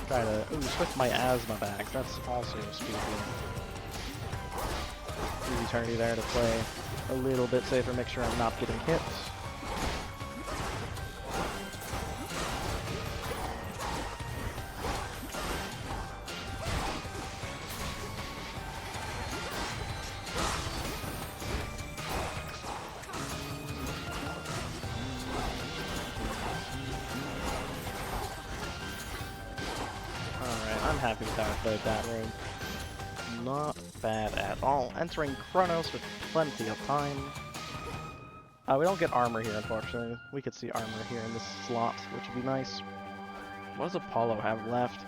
Try to... Ooh, Swift Miasma Bags. That's also spooky. Use Eternity there to play a little bit safer, make sure I'm not getting hit. Happy with how I played that room. Not bad at all. Entering Chronos with plenty of time. We don't get armor here, unfortunately. We could see armor here in this slot, which would be nice. What does Apollo have left?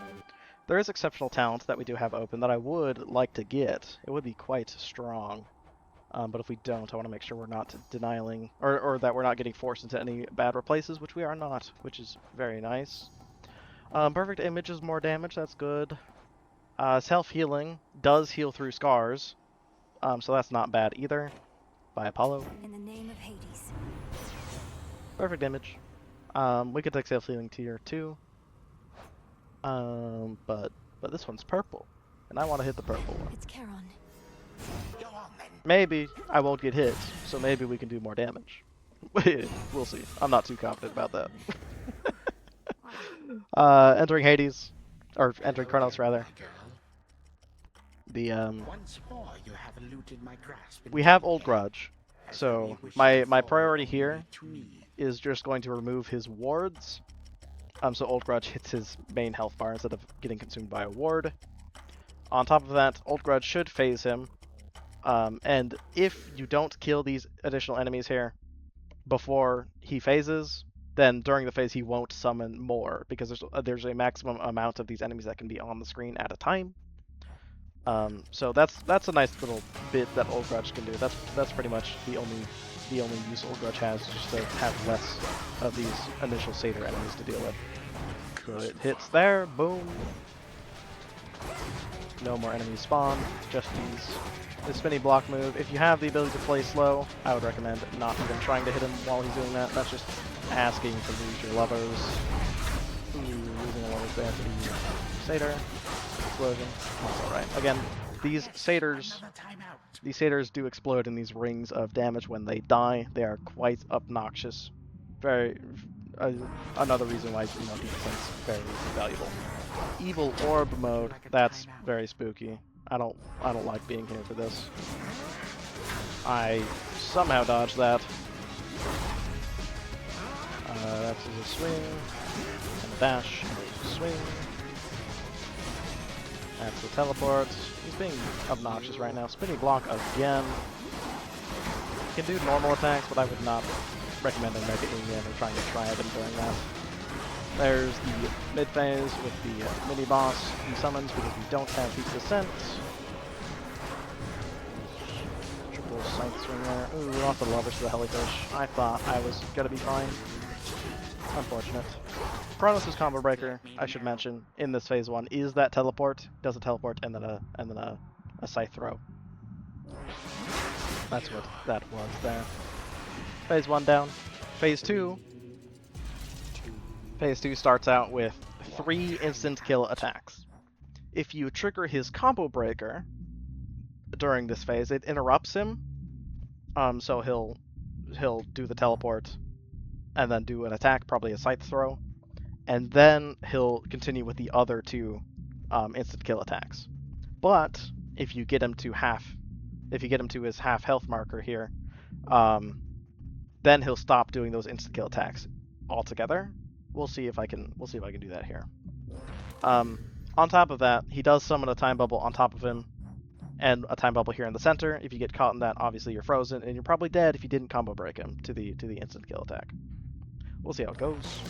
There is exceptional talent that we do have open that I would like to get. It would be quite strong. But if we don't, I want to make sure we're not denying, or that we're not getting forced into any bad replaces, which we are not, which is very nice. Perfect Image is more damage, that's good. Self-healing does heal through scars, so that's not bad either. By Apollo. In the name of Hades. Perfect Image. We could take self-healing tier 2. But this one's purple, and I want to hit the purple one. It's Charon. Maybe I won't get hit, so maybe we can do more damage. We'll see. I'm not too confident about that. Entering Hades, or entering Chronos rather. The we have Old Grudge, so my priority here is just going to remove his wards. So Old Grudge hits his main health bar instead of getting consumed by a ward. On top of that, Old Grudge should phase him, and if you don't kill these additional enemies here before he phases, then during the phase he won't summon more, because there's a maximum amount of these enemies that can be on the screen at a time. So that's a nice little bit that Old Grudge can do. That's pretty much the only use Old Grudge has, just to have less of these initial satyr enemies to deal with. So it hits there, boom. No more enemies spawn, just the spinny block move. If you have the ability to play slow, I would recommend not even trying to hit him while he's doing that. That's just asking to lose your lovers. Ooh, losing a lovers there to the satyr. Explosion. That's alright. Again, these satyrs do explode in these rings of damage when they die. They are quite obnoxious. Very another reason why Deep Descent's very valuable. Evil Orb mode, that's very spooky. I don't like being here for this. I somehow dodged that. That's a swing, and a dash, and a swing. That's the teleport. He's being obnoxious right now. Spinning block again. He can do normal attacks, but I would not recommend him Mega Ingen or trying to try him during that. There's the mid phase with the mini boss he summons because we don't have Deep Descent. Triple sight swing there. Ooh, we lost the lovers to the Hellyfish. I thought I was gonna be fine. Unfortunate. Kronos' combo breaker, I should mention, in this phase 1 is that teleport. Does a teleport and then a scythe throw. That's what that was there. Phase 1 down. Phase 2. Phase 2 starts out with 3 instant kill attacks. If you trigger his combo breaker during this phase, it interrupts him. So he'll do the teleport and then do an attack, probably a scythe throw, and then he'll continue with the other 2 instant kill attacks. But if you get him to his half health marker here, then he'll stop doing those instant kill attacks altogether. We'll see if I can do that here. On top of that, he does summon a time bubble on top of him, and a time bubble here in the center. If you get caught in that, obviously you're frozen, and you're probably dead if you didn't combo break him to the instant kill attack. We'll see how it goes.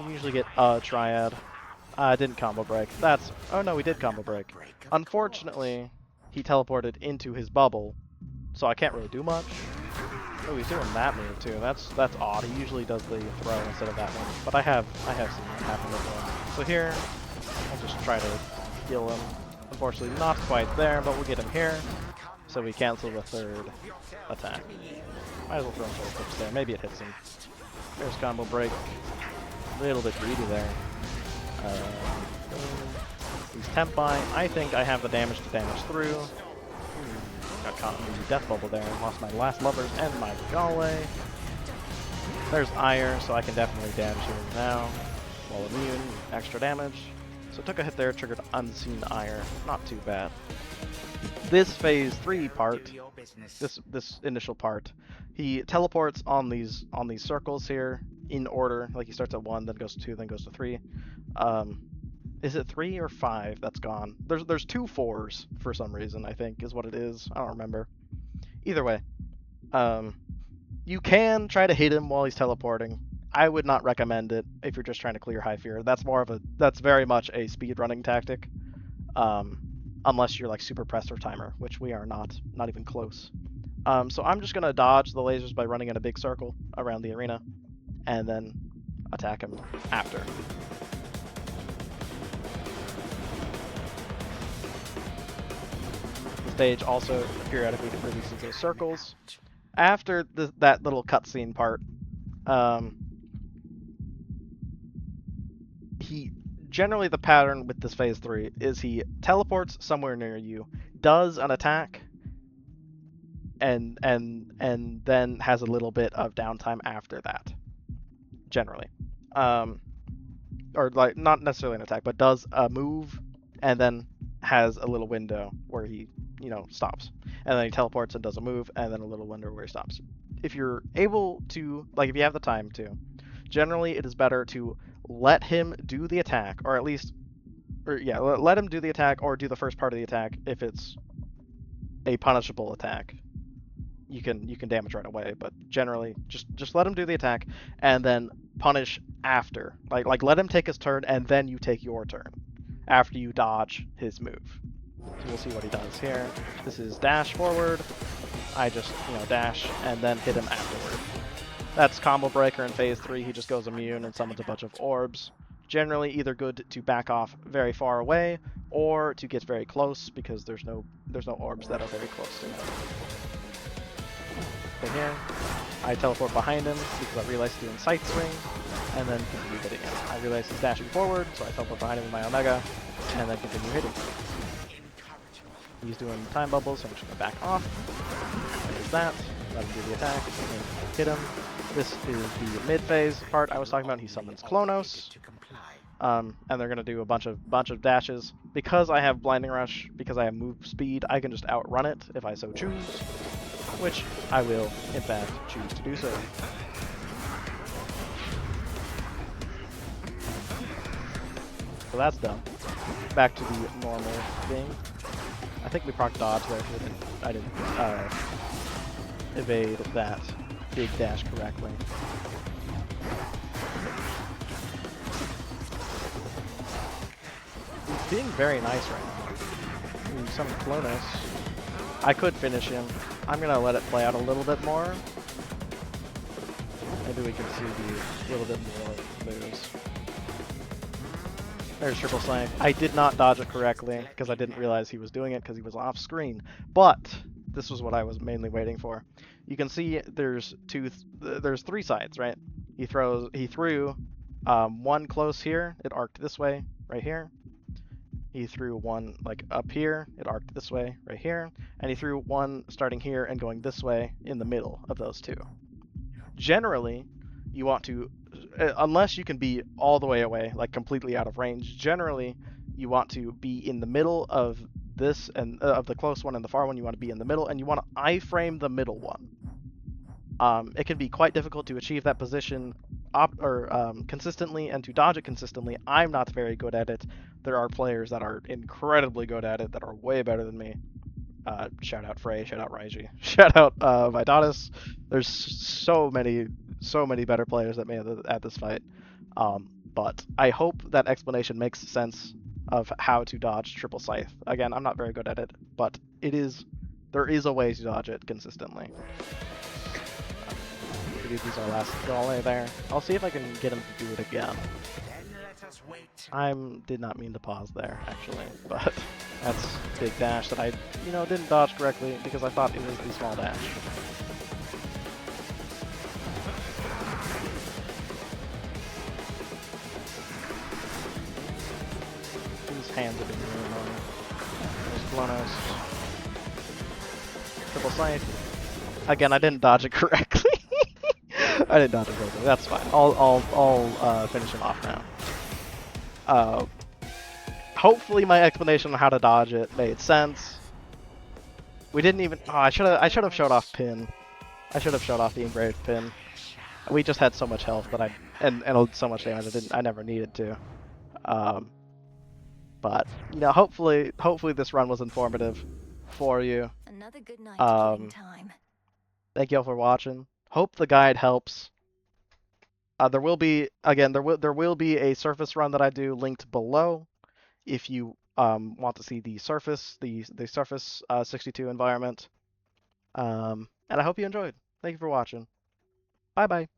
We usually get a triad. Didn't combo break. Oh no, we did combo break. Unfortunately, he teleported into his bubble, so I can't really do much. Oh, he's doing that move too. That's odd. He usually does the throw instead of that one, but I have seen that happen before. So here, I'll just try to heal him. Unfortunately, not quite there, but we'll get him here. So we cancel the 3rd attack. Might as well throw him full clips there. Maybe it hits him. There's combo break. A little bit greedy there. He's temp by. I think I have the damage to damage through. Got caught in the death bubble there. Lost my last lovers and my Galway. There's Ire, so I can definitely damage him now. While immune, extra damage. So took a hit there, triggered Unseen Ire. Not too bad. This phase 3 part, this initial part, he teleports on these circles here in order. Like he starts at 1, then goes to 2, then goes to 3. Is it 3 or 5 that's gone? There's 2 4s for some reason, I think, is what it is. I don't remember. Either way, you can try to hit him while he's teleporting. I would not recommend it if you're just trying to clear high fear. That's very much a speed running tactic. Unless you're like super pressed or timer, which we are not even close. So I'm just gonna dodge the lasers by running in a big circle around the arena, and then attack him after. The stage also periodically releases those circles. After that little cutscene part, generally the pattern with this phase 3 is he teleports somewhere near you, does an attack, and then has a little bit of downtime after that. Generally. Or like not necessarily an attack, but does a move and then has a little window where he, stops. And then he teleports and does a move and then a little window where he stops. If you're able to, like if you have the time to, generally it is better to let him do the attack, or at least, let him do the attack or do the first part of the attack. If it's a punishable attack, you can damage right away, but generally just let him do the attack and then punish after. Like let him take his turn and then you take your turn after you dodge his move. So we'll see what he does here. This is dash forward. I just, dash and then hit him afterward. That's combo breaker in phase 3. He just goes immune and summons a bunch of orbs. Generally either good to back off very far away or to get very close, because there's no orbs that are very close to him. Okay, here, I teleport behind him because I realize he's doing sight swing, and then continue hitting him. I realize he's dashing forward, so I teleport behind him with my Omega, and then continue hitting him. He's doing time bubbles, so I'm just going to back off. There's that. Let him do the attack, and hit him. This is the mid-phase part I was talking about. He summons Klonos, and they're going to do a bunch of dashes. Because I have Blinding Rush, because I have move speed, I can just outrun it if I so choose, which I will, in fact, choose to do so. So that's done. Back to the normal thing. I think we proc dodge there, I didn't evade that big dash correctly. He's being very nice right now. Ooh, some Klonos. I could finish him. I'm gonna let it play out a little bit more. Maybe we can see a little bit more moves. There's triple snipe. I did not dodge it correctly because I didn't realize he was doing it because he was off screen. But this was what I was mainly waiting for. You can see there's three sides, right? He threw one close here. It arced this way, right here. He threw one like up here. It arced this way, right here. And he threw one starting here and going this way in the middle of those two. Generally, you want to, unless you can be all the way away, like completely out of range, generally you want to be in the middle of this and of the close one and the far one. You want to be in the middle, and you want to iframe the middle one. It can be quite difficult to achieve that position consistently and to dodge it consistently. I'm not very good at it. There are players that are incredibly good at it that are way better than me. Shout out Frey, shout out Raiji, shout out Vidatus. There's so many better players that made at this fight. But I hope that explanation makes sense of how to dodge triple scythe. Again, I'm not very good at it, but there is a way to dodge it consistently. Maybe these are last volley there. I'll see if I can get him to do it again. I did not mean to pause there, actually, but that's big dash that I, didn't dodge correctly because I thought it was the small dash. These hands have been really annoying. There's Blonos. Triple scythe. Again, I didn't dodge it correctly. I didn't dodge it correctly. That's fine. I'll finish him off now. Hopefully my explanation on how to dodge it made sense. We didn't even. Oh, I should have showed off pin. I should have showed off the engraved pin. We just had so much health that and so much damage I never needed to. But hopefully this run was informative for you. Another good night killing time. Thank you all for watching. Hope the guide helps. There will be a surface run that I do linked below if you want to see the surface 62 environment. And I hope you enjoyed. Thank you for watching. Bye bye.